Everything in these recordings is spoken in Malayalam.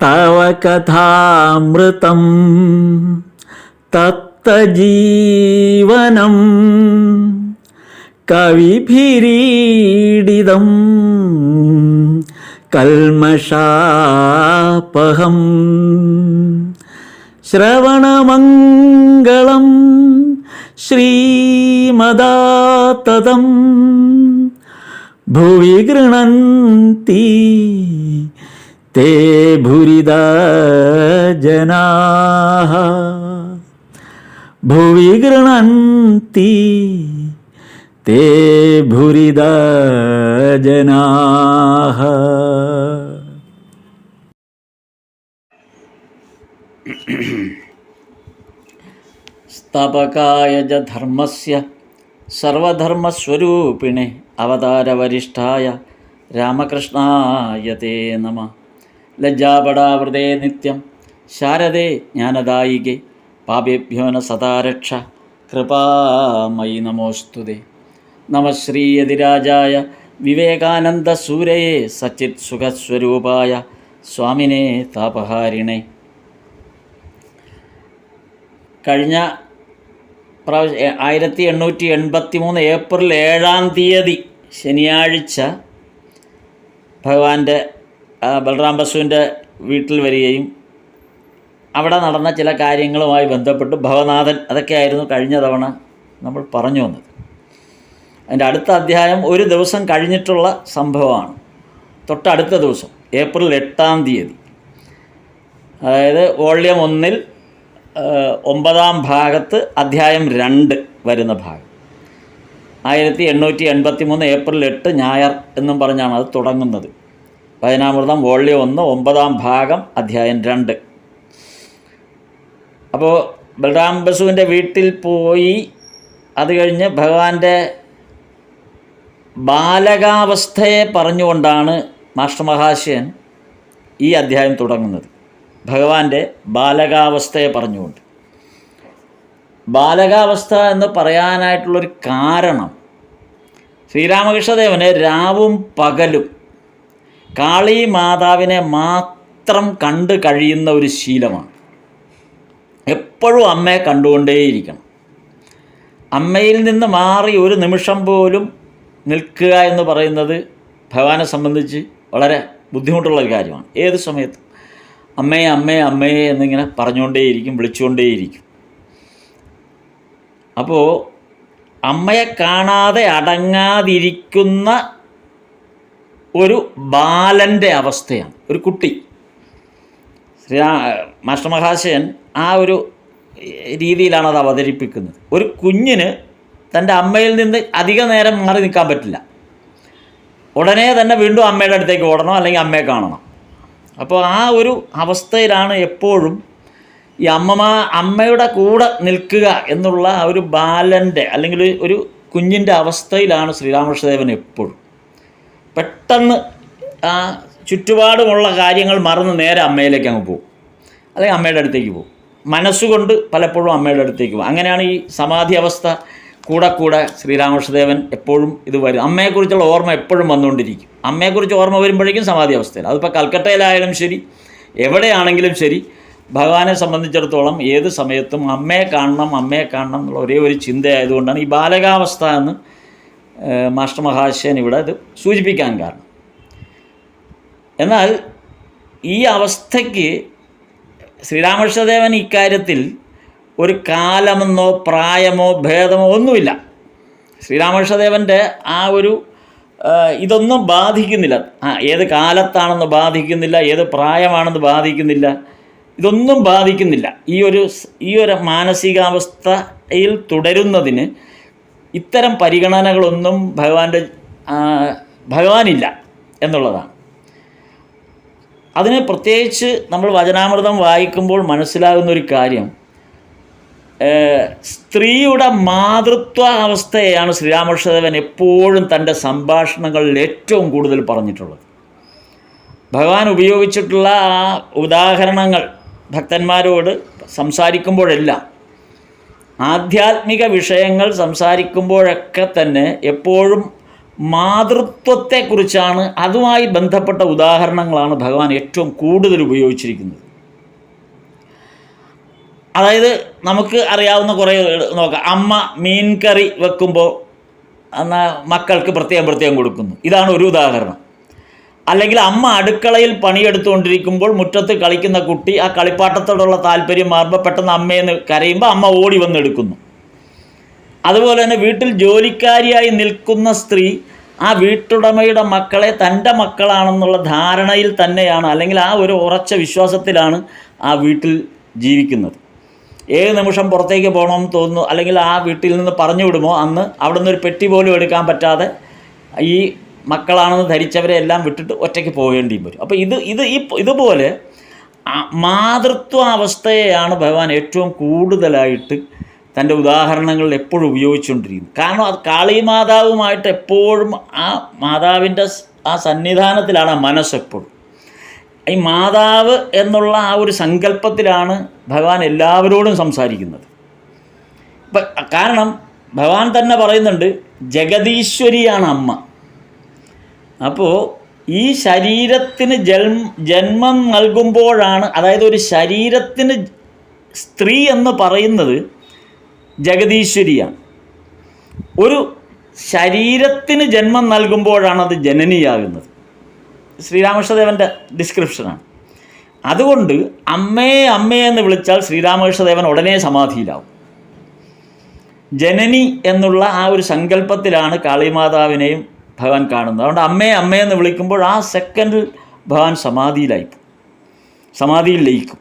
തവ കഥാമൃതം തപ്തജീവനം കവിഭിരീഡിതം കൽമഷാപഹം ശ്രവണമംഗളം ശ്രീമദാതതം ഭുവി ഗൃണന്തി തേ ഭുരിദാ ജനാഃ ഭുവി ഗൃണന്തി തേ ഭുരിദാ ജനാഃ. സ്ഥാപകായ ച ധർമ്മസ്യ സർവധർമ്മസ്വരൂപിണേ അവതാരവരിഷ്ഠായ രാമകൃഷ്ണായ തേ നമഃ. ലജ്ജാപടാവൃതേ നിത്യം ശാരദേ ജ്ഞാനദായികേ പാപേഭ്യോ ന സദാ രക്ഷ കൃപാമയി നമോസ്തുതേ. നമഃ ശ്രീയതിരാജായ വിവേകാനന്ദസൂരയേ സച്ചിത് സുഖസ്വരൂപായ സ്വാമിനേ താപഹാരിണേ. കഴിഞ്ഞ 1883 ഏപ്രിൽ 7 ശനിയാഴ്ച ഭഗവാന്റെ ബലറാം ബസുവിൻ്റെ വീട്ടിൽ വരികയും അവിടെ നടന്ന ചില കാര്യങ്ങളുമായി ബന്ധപ്പെട്ട് ഭവനാഥൻ അതൊക്കെയായിരുന്നു കഴിഞ്ഞ തവണ നമ്മൾ പറഞ്ഞു വന്നത്. അതിൻ്റെ അടുത്ത അധ്യായം ഒരു ദിവസം കഴിഞ്ഞിട്ടുള്ള സംഭവമാണ്. തൊട്ടടുത്ത ദിവസം ഏപ്രിൽ 8 അതായത് വോള്യം 1 9-ാം ഭാഗത്ത് അധ്യായം 2 വരുന്ന ഭാഗം. 1883 ഏപ്രിൽ 8 ഞായർ എന്നും പറഞ്ഞാണ് അത് തുടങ്ങുന്നത്. ഭജനാമൃതം വോള്യം 1 9-ാം ഭാഗം അധ്യായം 2. അപ്പോൾ ബലറാം ബസുവിൻ്റെ വീട്ടിൽ പോയി അത് കഴിഞ്ഞ് ഭഗവാന്റെ ബാലകാവസ്ഥയെ പറഞ്ഞുകൊണ്ടാണ് മാസ്റ്റർ മഹാശയൻ ഈ അധ്യായം തുടങ്ങുന്നത്. ഭഗവാന്റെ ബാലകാവസ്ഥയെ പറഞ്ഞുകൊണ്ട്. ബാലകാവസ്ഥ എന്ന് പറയാനായിട്ടുള്ളൊരു കാരണം, ശ്രീരാമകൃഷ്ണദേവന് രാവും പകലും കാളി മാതാവിനെ മാത്രം കണ്ടു കഴിയുന്ന ഒരു ശീലമാണ്. എപ്പോഴും അമ്മയെ കണ്ടുകൊണ്ടേയിരിക്കണം. അമ്മയിൽ നിന്ന് മാറി ഒരു നിമിഷം പോലും നിൽക്കുക എന്ന് പറയുന്നത് ഭഗവാനെ സംബന്ധിച്ച് വളരെ ബുദ്ധിമുട്ടുള്ളൊരു കാര്യമാണ്. ഏത് സമയത്തും അമ്മയെ അമ്മയെ അമ്മയെ എന്നിങ്ങനെ പറഞ്ഞുകൊണ്ടേയിരിക്കും, വിളിച്ചുകൊണ്ടേയിരിക്കും. അപ്പോൾ അമ്മയെ കാണാതെ അടങ്ങാതിരിക്കുന്ന ഒരു ബാലൻ്റെ അവസ്ഥയാണ്, ഒരു കുട്ടി. മാസ്റ്റർ മഹാശയൻ ആ ഒരു രീതിയിലാണ് അത് അവതരിപ്പിക്കുന്നത്. ഒരു കുഞ്ഞിന് തൻ്റെ അമ്മയിൽ നിന്ന് അധിക നേരം മാറി നിൽക്കാൻ പറ്റില്ല. ഉടനെ തന്നെ വീണ്ടും അമ്മയുടെ അടുത്തേക്ക് ഓടണം, അല്ലെങ്കിൽ അമ്മയെ കാണണം. അപ്പോൾ ആ ഒരു അവസ്ഥയിലാണ് എപ്പോഴും ഈ അമ്മയുടെ കൂടെ നിൽക്കുക എന്നുള്ള ആ ഒരു ബാലൻ്റെ അല്ലെങ്കിൽ ഒരു കുഞ്ഞിൻ്റെ അവസ്ഥയിലാണ് ശ്രീരാമകൃഷ്ണദേവൻ എപ്പോഴും. പെട്ടെന്ന് ആ ചുറ്റുപാടുമുള്ള കാര്യങ്ങൾ മറന്ന് നേരെ അമ്മയിലേക്ക് അങ്ങ് പോകും, അല്ലെങ്കിൽ അമ്മയുടെ അടുത്തേക്ക് പോകും. മനസ്സുകൊണ്ട് പലപ്പോഴും അമ്മയുടെ അടുത്തേക്ക് പോകും. അങ്ങനെയാണ് ഈ സമാധി അവസ്ഥ കൂടെ ശ്രീരാമകൃഷ്ണദേവൻ എപ്പോഴും ഇത് വരും. അമ്മയെക്കുറിച്ചുള്ള ഓർമ്മ എപ്പോഴും വന്നുകൊണ്ടിരിക്കും. അമ്മയെക്കുറിച്ച് ഓർമ്മ വരുമ്പോഴേക്കും സമാധി അവസ്ഥയിൽ. അതിപ്പോൾ കൽക്കട്ടയിലായാലും ശരി, എവിടെയാണെങ്കിലും ശരി, ഭഗവാനെ സംബന്ധിച്ചിടത്തോളം ഏത് സമയത്തും അമ്മയെ കാണണം എന്നുള്ള ഒരേ ഒരു ചിന്തയായതുകൊണ്ടാണ് ഈ ബാലകാവസ്ഥ എന്ന് മാസ്റ്റർ മഹാശയൻ ഇവിടെ ഇത് സൂചിപ്പിക്കാൻ കാരണം. എന്നാൽ ഈ അവസ്ഥയ്ക്ക് ശ്രീരാമകൃഷ്ണദേവൻ ഇക്കാര്യത്തിൽ ഒരു കാലമെന്നോ പ്രായമോ ഭേദമോ ഒന്നുമില്ല. ശ്രീരാമകൃഷ്ണദേവൻ്റെ ആ ഒരു ഇതൊന്നും ബാധിക്കുന്നില്ല. ഏത് കാലത്താണെന്ന് ബാധിക്കുന്നില്ല, ഏത് പ്രായമാണെന്ന് ബാധിക്കുന്നില്ല, ഇതൊന്നും ബാധിക്കുന്നില്ല. ഈ ഒരു മാനസികാവസ്ഥയിൽ തുടരുന്നതിന് ഇത്തരം പരിഗണനകളൊന്നും ഭഗവാനില്ല എന്നുള്ളതാണ്. അതിന് പ്രത്യേകിച്ച് നമ്മൾ വചനാമൃതം വായിക്കുമ്പോൾ മനസ്സിലാകുന്നൊരു കാര്യം, സ്ത്രീയുടെ മാതൃത്വ അവസ്ഥയെയാണ് ശ്രീരാമകൃഷ്ണദേവൻ എപ്പോഴും തൻ്റെ സംഭാഷണങ്ങളിൽ ഏറ്റവും കൂടുതൽ പറഞ്ഞിട്ടുള്ളത്. ഭഗവാൻ ഉപയോഗിച്ചിട്ടുള്ള ആ ഉദാഹരണങ്ങൾ ഭക്തന്മാരോട് സംസാരിക്കുമ്പോഴെല്ലാം, ആധ്യാത്മിക വിഷയങ്ങൾ സംസാരിക്കുമ്പോഴൊക്കെ തന്നെ എപ്പോഴും മാതൃത്വത്തെക്കുറിച്ചാണ്, അതുമായി ബന്ധപ്പെട്ട ഉദാഹരണങ്ങളാണ് ഭഗവാൻ ഏറ്റവും കൂടുതൽ ഉപയോഗിച്ചിരിക്കുന്നത്. അതായത് നമുക്ക് അറിയാവുന്ന കുറേ നോക്കാം. അമ്മ മീൻ കറി വെക്കുമ്പോൾ എന്നാൽ മക്കൾക്ക് പ്രത്യേകം കൊടുക്കുന്നു. ഇതാണ് ഒരു ഉദാഹരണം. അല്ലെങ്കിൽ അമ്മ അടുക്കളയിൽ പണിയെടുത്തുകൊണ്ടിരിക്കുമ്പോൾ മുറ്റത്ത് കളിക്കുന്ന കുട്ടി ആ കളിപ്പാട്ടത്തോടുള്ള താല്പര്യം മാറുമ്പോൾ പെട്ടെന്ന് അമ്മയെന്ന് കരയുമ്പോൾ അമ്മ ഓടി വന്നെടുക്കുന്നു. അതുപോലെ തന്നെ വീട്ടിൽ ജോലിക്കാരിയായി നിൽക്കുന്ന സ്ത്രീ ആ വീട്ടുടമയുടെ മക്കളെ തൻ്റെ മക്കളാണെന്നുള്ള ധാരണയിൽ തന്നെയാണ്, അല്ലെങ്കിൽ ആ ഒരു ഉറച്ച വിശ്വാസത്തിലാണ് ആ വീട്ടിൽ ജീവിക്കുന്നത്. ഏത് നിമിഷം പുറത്തേക്ക് പോകണമെന്ന് തോന്നുന്നു, അല്ലെങ്കിൽ ആ വീട്ടിൽ നിന്ന് പറഞ്ഞു വിടുമോ അന്ന് അവിടെ നിന്നൊരു പെട്ടി പോലും എടുക്കാൻ പറ്റാതെ ഈ മക്കളാണെന്ന് ധരിച്ചവരെ എല്ലാം വിട്ടിട്ട് ഒറ്റയ്ക്ക് പോകേണ്ടിയും വരും. അപ്പോൾ ഇതുപോലെ മാതൃത്വാവസ്ഥയെയാണ് ഭഗവാൻ ഏറ്റവും കൂടുതലായിട്ട് തൻ്റെ ഉദാഹരണങ്ങളിൽ എപ്പോഴും ഉപയോഗിച്ചുകൊണ്ടിരിക്കുന്നത്. കാരണം അത് കാളിമാതാവുമായിട്ട് എപ്പോഴും ആ മാതാവിൻ്റെ ആ സന്നിധാനത്തിലാണ് മനസ്സെപ്പോഴും. ഈ മാതാവ് എന്നുള്ള ആ ഒരു സങ്കല്പത്തിലാണ് ഭഗവാൻ എല്ലാവരോടും സംസാരിക്കുന്നത്. കാരണം ഭഗവാൻ തന്നെ പറയുന്നുണ്ട്, ജഗദീശ്വരിയാണ് അമ്മ. അപ്പോൾ ഈ ശരീരത്തിന് ജന്മം നൽകുമ്പോഴാണ്, അതായത് ഒരു ശരീരത്തിന് സ്ത്രീ എന്ന് പറയുന്നത് ജഗദീശ്വരിയാണ്. ഒരു ശരീരത്തിന് ജന്മം നൽകുമ്പോഴാണ് അത് ജനനിയാകുന്നത്. ശ്രീരാമകൃഷ്ണദേവൻ്റെ ഡിസ്ക്രിപ്ഷനാണ്. അതുകൊണ്ട് അമ്മേ എന്ന് വിളിച്ചാൽ ശ്രീരാമകൃഷ്ണദേവൻ ഉടനെ സമാധിയിലാവും. ജനനി എന്നുള്ള ആ ഒരു സങ്കല്പത്തിലാണ് കാളിമാതാവിനെയും ഭഗവാൻ കാണുന്നത്. അതുകൊണ്ട് അമ്മേ എന്ന് വിളിക്കുമ്പോൾ ആ സെക്കൻഡിൽ ഭഗവാൻ സമാധിയിൽ ലയിക്കും.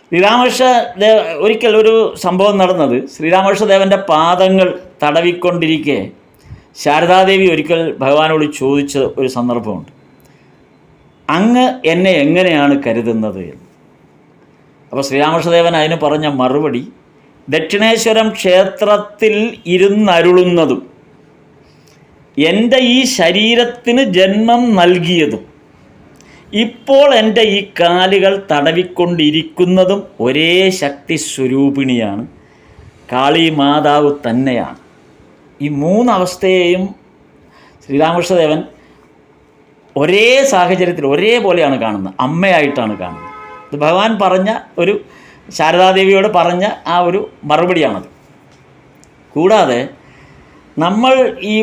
ശ്രീരാമകൃഷ്ണദേവ ഒരിക്കൽ ഒരു സംഭവം നടന്നത്, ശ്രീരാമകൃഷ്ണദേവൻ്റെ പാദങ്ങൾ തടവിക്കൊണ്ടിരിക്കെ ശാരദാദേവി ഒരിക്കൽ ഭഗവാനോട് ചോദിച്ച ഒരു സന്ദർഭമുണ്ട്, അങ്ങ് എന്നെ എങ്ങനെയാണ് കരുതുന്നത് എന്ന്. അപ്പോൾ ശ്രീരാമകൃഷ്ണദേവൻ അതിന് പറഞ്ഞ മറുപടി, ദക്ഷിണേശ്വരം ക്ഷേത്രത്തിൽ ഇരുന്നരുളുന്നതും എൻ്റെ ഈ ശരീരത്തിന് ജന്മം നൽകിയതും ഇപ്പോൾ എൻ്റെ ഈ കാലുകൾ തടവിക്കൊണ്ടിരിക്കുന്നതും ഒരേ ശക്തി സ്വരൂപിണിയാണ്, കാളി മാതാവ് തന്നെയാണ്. ഈ മൂന്നവസ്ഥയെയും ശ്രീരാമകൃഷ്ണദേവൻ ഒരേ സാഹചര്യത്തിൽ ഒരേപോലെയാണ് കാണുന്നത്, അമ്മയായിട്ടാണ് കാണുന്നത്. ഇത് ഭഗവാൻ പറഞ്ഞ ഒരു ശാരദാദേവിയോട് പറഞ്ഞ ആ ഒരു മറുപടിയാണത്. കൂടാതെ നമ്മൾ ഈ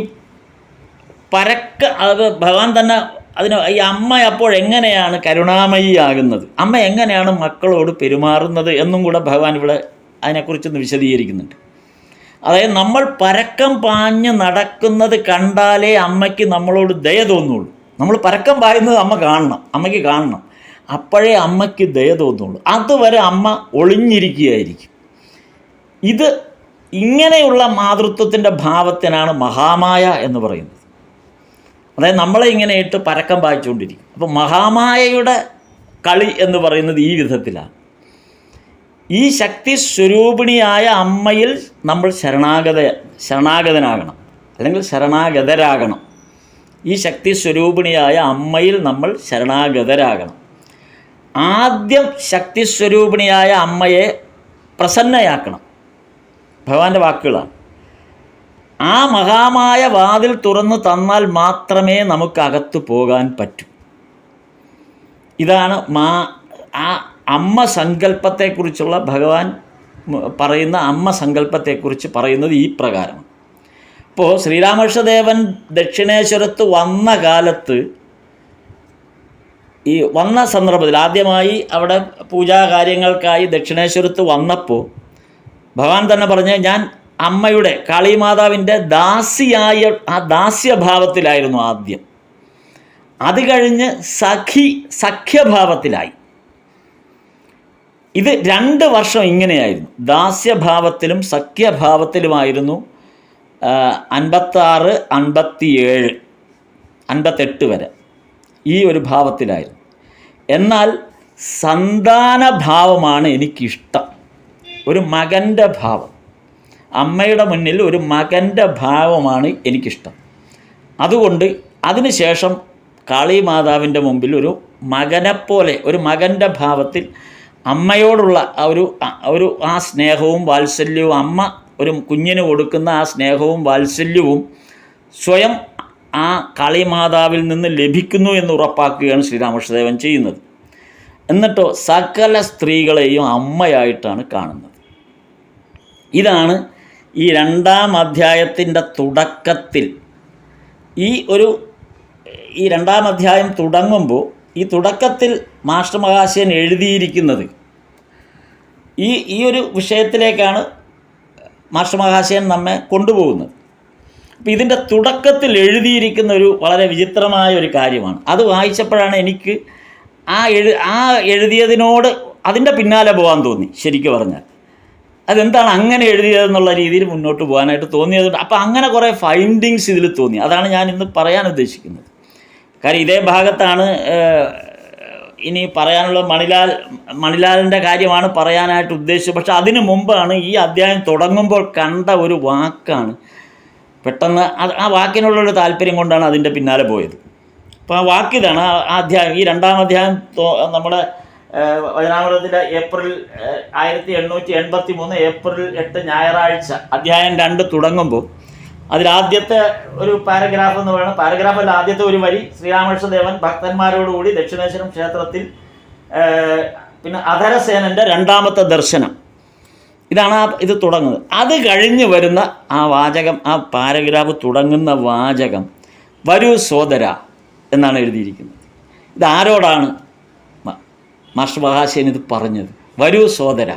അത് ഭഗവാൻ തന്നെ അതിന് ഈ അമ്മ അപ്പോൾ എങ്ങനെയാണ് കരുണാമയിയാകുന്നത്, അമ്മ എങ്ങനെയാണ് മക്കളോട് പെരുമാറുന്നത് എന്നും കൂടെ ഭഗവാൻ ഇവിടെ അതിനെക്കുറിച്ചൊന്ന് വിശദീകരിക്കുന്നുണ്ട്. അതായത് നമ്മൾ പരക്കം പാഞ്ഞ് നടക്കുന്നത് കണ്ടാലേ അമ്മയ്ക്ക് നമ്മളോട് ദയ തോന്നുള്ളൂ. നമ്മൾ പരക്കം പായുന്നത് അമ്മയ്ക്ക് കാണണം, അപ്പോഴേ അമ്മയ്ക്ക് ദയ തോന്നുള്ളൂ. അതുവരെ അമ്മ ഒളിഞ്ഞിരിക്കുകയായിരിക്കും. ഇങ്ങനെയുള്ള മാതൃത്വത്തിൻ്റെ ഭാവത്തിനാണ് മഹാമായ എന്ന് പറയുന്നത്. അതായത് നമ്മളെ ഇങ്ങനെ ഇട്ട് പരക്കം പായിച്ചുകൊണ്ടിരിക്കും. അപ്പോൾ മഹാമായയുടെ കളി എന്ന് പറയുന്നത് ഈ വിധത്തിലാണ്. ഈ ശക്തി സ്വരൂപിണിയായ അമ്മയിൽ നമ്മൾ ശരണാഗതനാകണം, അല്ലെങ്കിൽ ശരണാഗതരാകണം. ഈ ശക്തി സ്വരൂപിണിയായ അമ്മയിൽ നമ്മൾ ശരണാഗതരാകണം. ആദ്യം ശക്തി സ്വരൂപിണിയായ അമ്മയെ പ്രസന്നയാക്കണം. ഭഗവാന്റെ വാക്കുകളാണ്. ആ മഹാമായ വാതിൽ തുറന്നു തന്നാൽ മാത്രമേ നമുക്ക് അകത്ത് പോകാൻ പറ്റൂ. ഇതാണ് ആ അമ്മ സങ്കല്പത്തെക്കുറിച്ചുള്ള ഭഗവാൻ പറയുന്ന അമ്മ സങ്കല്പത്തെക്കുറിച്ച് പറയുന്നത് ഈ പ്രകാരം. ഇപ്പോൾ ശ്രീരാമകൃഷ്ണദേവൻ ദക്ഷിണേശ്വരത്ത് വന്ന കാലത്ത്, ഈ വന്ന സന്ദർഭത്തിൽ ആദ്യമായി അവിടെ പൂജാകാര്യങ്ങൾക്കായി ദക്ഷിണേശ്വരത്ത് വന്നപ്പോൾ ഭഗവാൻ തന്നെ പറഞ്ഞ്, ഞാൻ അമ്മയുടെ കാളിമാതാവിൻ്റെ ദാസിയായ ആ ദാസ്യഭാവത്തിലായിരുന്നു ആദ്യം. അത് കഴിഞ്ഞ് സഖ്യഭാവത്തിലായി. ഇത് 2 വർഷം ഇങ്ങനെയായിരുന്നു. ദാസ്യഭാവത്തിലും സഖ്യഭാവത്തിലുമായിരുന്നു 56, 57, 58 വരെ ഈ ഒരു ഭാവത്തിലായിരുന്നു. എന്നാൽ സന്താനഭാവമാണ് എനിക്കിഷ്ടം, ഒരു മകൻ്റെ ഭാവം. അമ്മയുടെ മുന്നിൽ ഒരു മകൻ്റെ ഭാവമാണ് എനിക്കിഷ്ടം. അതുകൊണ്ട് അതിനുശേഷം കാളിമാതാവിൻ്റെ മുമ്പിൽ ഒരു മകനെപ്പോലെ, ഒരു മകൻ്റെ ഭാവത്തിൽ അമ്മയോടുള്ള ആ സ്നേഹവും വാത്സല്യവും, അമ്മ ഒരു കുഞ്ഞിന് കൊടുക്കുന്ന ആ സ്നേഹവും വാത്സല്യവും സ്വയം ആ കാളിമാതാവിൽ നിന്ന് ലഭിക്കുന്നു എന്ന് ഉറപ്പാക്കുകയാണ് ശ്രീരാമകൃഷ്ണദേവൻ ചെയ്യുന്നത്. എന്നിട്ടോ സകല സ്ത്രീകളെയും അമ്മയായിട്ടാണ് കാണുന്നത്. ഇതാണ് ഈ 2-ാം അധ്യായത്തിൻ്റെ തുടക്കത്തിൽ ഈ 2-ാം അധ്യായം തുടങ്ങുമ്പോൾ ഈ തുടക്കത്തിൽ മാസ്റ്റർ മഹാശയൻ എഴുതിയിരിക്കുന്നത് ഈ ഒരു വിഷയത്തിലേക്കാണ് മാസ്റ്റർ മഹാശയൻ നമ്മെ കൊണ്ടുപോകുന്നത്. അപ്പോൾ ഇതിൻ്റെ തുടക്കത്തിൽ എഴുതിയിരിക്കുന്ന ഒരു വളരെ വിചിത്രമായ ഒരു കാര്യമാണ്. അത് വായിച്ചപ്പോഴാണ് എനിക്ക് ആ എഴുതിയതിനോട് അതിൻ്റെ പിന്നാലെ പോകാൻ തോന്നി. ശരിക്കും പറഞ്ഞാൽ അതെന്താണ് അങ്ങനെ എഴുതിയതെന്നുള്ള രീതിയിൽ മുന്നോട്ട് പോകാനായിട്ട് തോന്നിയത്. അപ്പോൾ അങ്ങനെ കുറേ ഫൈൻഡിങ്സ് ഇതിൽ തോന്നി. അതാണ് ഞാൻ ഇന്ന് പറയാൻ ഉദ്ദേശിക്കുന്നത്. കാര്യം ഇതേ ഭാഗത്താണ് ഇനി പറയാനുള്ള മണിലാലിൻ്റെ കാര്യമാണ് പറയാനായിട്ട് ഉദ്ദേശിച്ചത്. പക്ഷെ അതിനു മുമ്പാണ് ഈ അധ്യായം തുടങ്ങുമ്പോൾ കണ്ട ഒരു വാക്കാണ് പെട്ടെന്ന് ആ വാക്കിനുള്ളൊരു താല്പര്യം കൊണ്ടാണ് അതിൻ്റെ പിന്നാലെ പോയത്. അപ്പോൾ ആ വാക്കിതാണ് ആ അധ്യായം. ഈ 2-ാം അധ്യായം നമ്മുടെ വചനാമൃതത്തിലെ ഏപ്രിൽ 1883 ഏപ്രിൽ 8 ഞായറാഴ്ച അധ്യായം 2 തുടങ്ങുമ്പോൾ അതിലാദ്യത്തെ ഒരു പാരഗ്രാഫ് എന്ന് പറയുന്നത്, പാരഗ്രാഫിൽ ആദ്യത്തെ ഒരു വരി, ശ്രീരാമകൃഷ്ണദേവൻ ഭക്തന്മാരോടുകൂടി ദക്ഷിണേശ്വരം ക്ഷേത്രത്തിൽ പിന്നെ അധരസേനൻ്റെ 2-ാമത്തെ ദർശനം, ഇതാണ് ഇത് തുടങ്ങുന്നത്. അത് കഴിഞ്ഞ് വരുന്ന ആ വാചകം, ആ പാരഗ്രാഫ് തുടങ്ങുന്ന വാചകം വരൂ സോദര എന്നാണ് എഴുതിയിരിക്കുന്നത്. ഇത് ആരോടാണ് മാസ്റ്റർ മഹാശയൻ ഇത് പറഞ്ഞത്? വരൂ സോദര.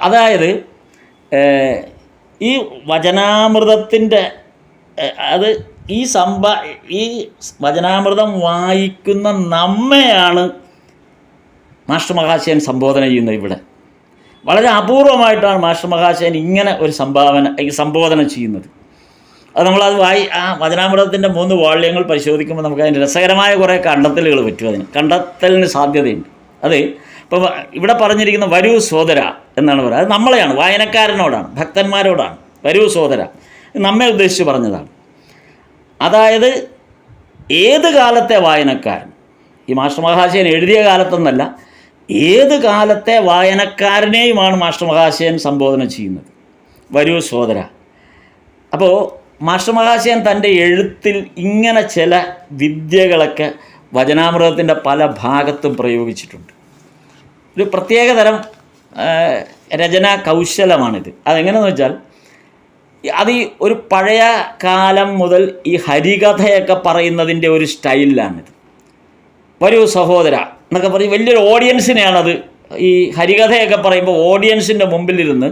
അതായത് ഈ വചനാമൃതത്തിൻ്റെ അത് ഈ വചനാമൃതം വായിക്കുന്ന നമ്മെയാണ് മാസ്റ്റർ മഹാശയൻ സംബോധന ചെയ്യുന്നത്. ഇവിടെ വളരെ അപൂർവമായിട്ടാണ് മാസ്റ്റർ മഹാശയൻ ഇങ്ങനെ ഒരു സംബോധന ചെയ്യുന്നത്. അത് നമ്മളത് ആ വചനാമൃതത്തിൻ്റെ 3 വാള്യങ്ങൾ പരിശോധിക്കുമ്പോൾ നമുക്ക് അതിൻ്റെ രസകരമായ കുറേ കണ്ടെത്തലുകൾ പറ്റും. കണ്ടെത്തലിന് സാധ്യതയുണ്ട്. അത് ഇപ്പോൾ ഇവിടെ പറഞ്ഞിരിക്കുന്ന വരൂ സോദര എന്നാണ് പറയുക. അത് നമ്മളെയാണ്, വായനക്കാരനോടാണ്, ഭക്തന്മാരോടാണ്. വരൂ സോദര നമ്മെ ഉദ്ദേശിച്ച് പറഞ്ഞതാണ്. അതായത് ഏത് കാലത്തെ വായനക്കാരൻ, ഈ മാസ്റ്റർ മഹാശയൻ എഴുതിയ കാലത്തൊന്നല്ല, ഏത് കാലത്തെ വായനക്കാരനെയുമാണ് മാസ്റ്റർ മഹാശയൻ സംബോധന ചെയ്യുന്നത്. വരൂ സോദര. അപ്പോൾ മാസ്റ്റർ മഹാശയൻ തൻ്റെ എഴുത്തിൽ ഇങ്ങനെ ചില വിദ്യകളൊക്കെ വചനാമൃതത്തിൻ്റെ പല ഭാഗത്തും പ്രയോഗിച്ചിട്ടുണ്ട്. ഒരു പ്രത്യേകതരം രചനാ കൗശലമാണിത്. അതെങ്ങനെയെന്ന് വെച്ചാൽ അത് ഒരു പഴയ കാലം മുതൽ ഈ ഹരികഥയൊക്കെ പറയുന്നതിൻ്റെ ഒരു സ്റ്റൈലിലാണിത്. വരൂ സഹോദര എന്നൊക്കെ പറയും. വലിയൊരു ഓഡിയൻസിനെയാണത്. ഈ ഹരികഥയൊക്കെ പറയുമ്പോൾ ഓഡിയൻസിൻ്റെ മുമ്പിലിരുന്ന്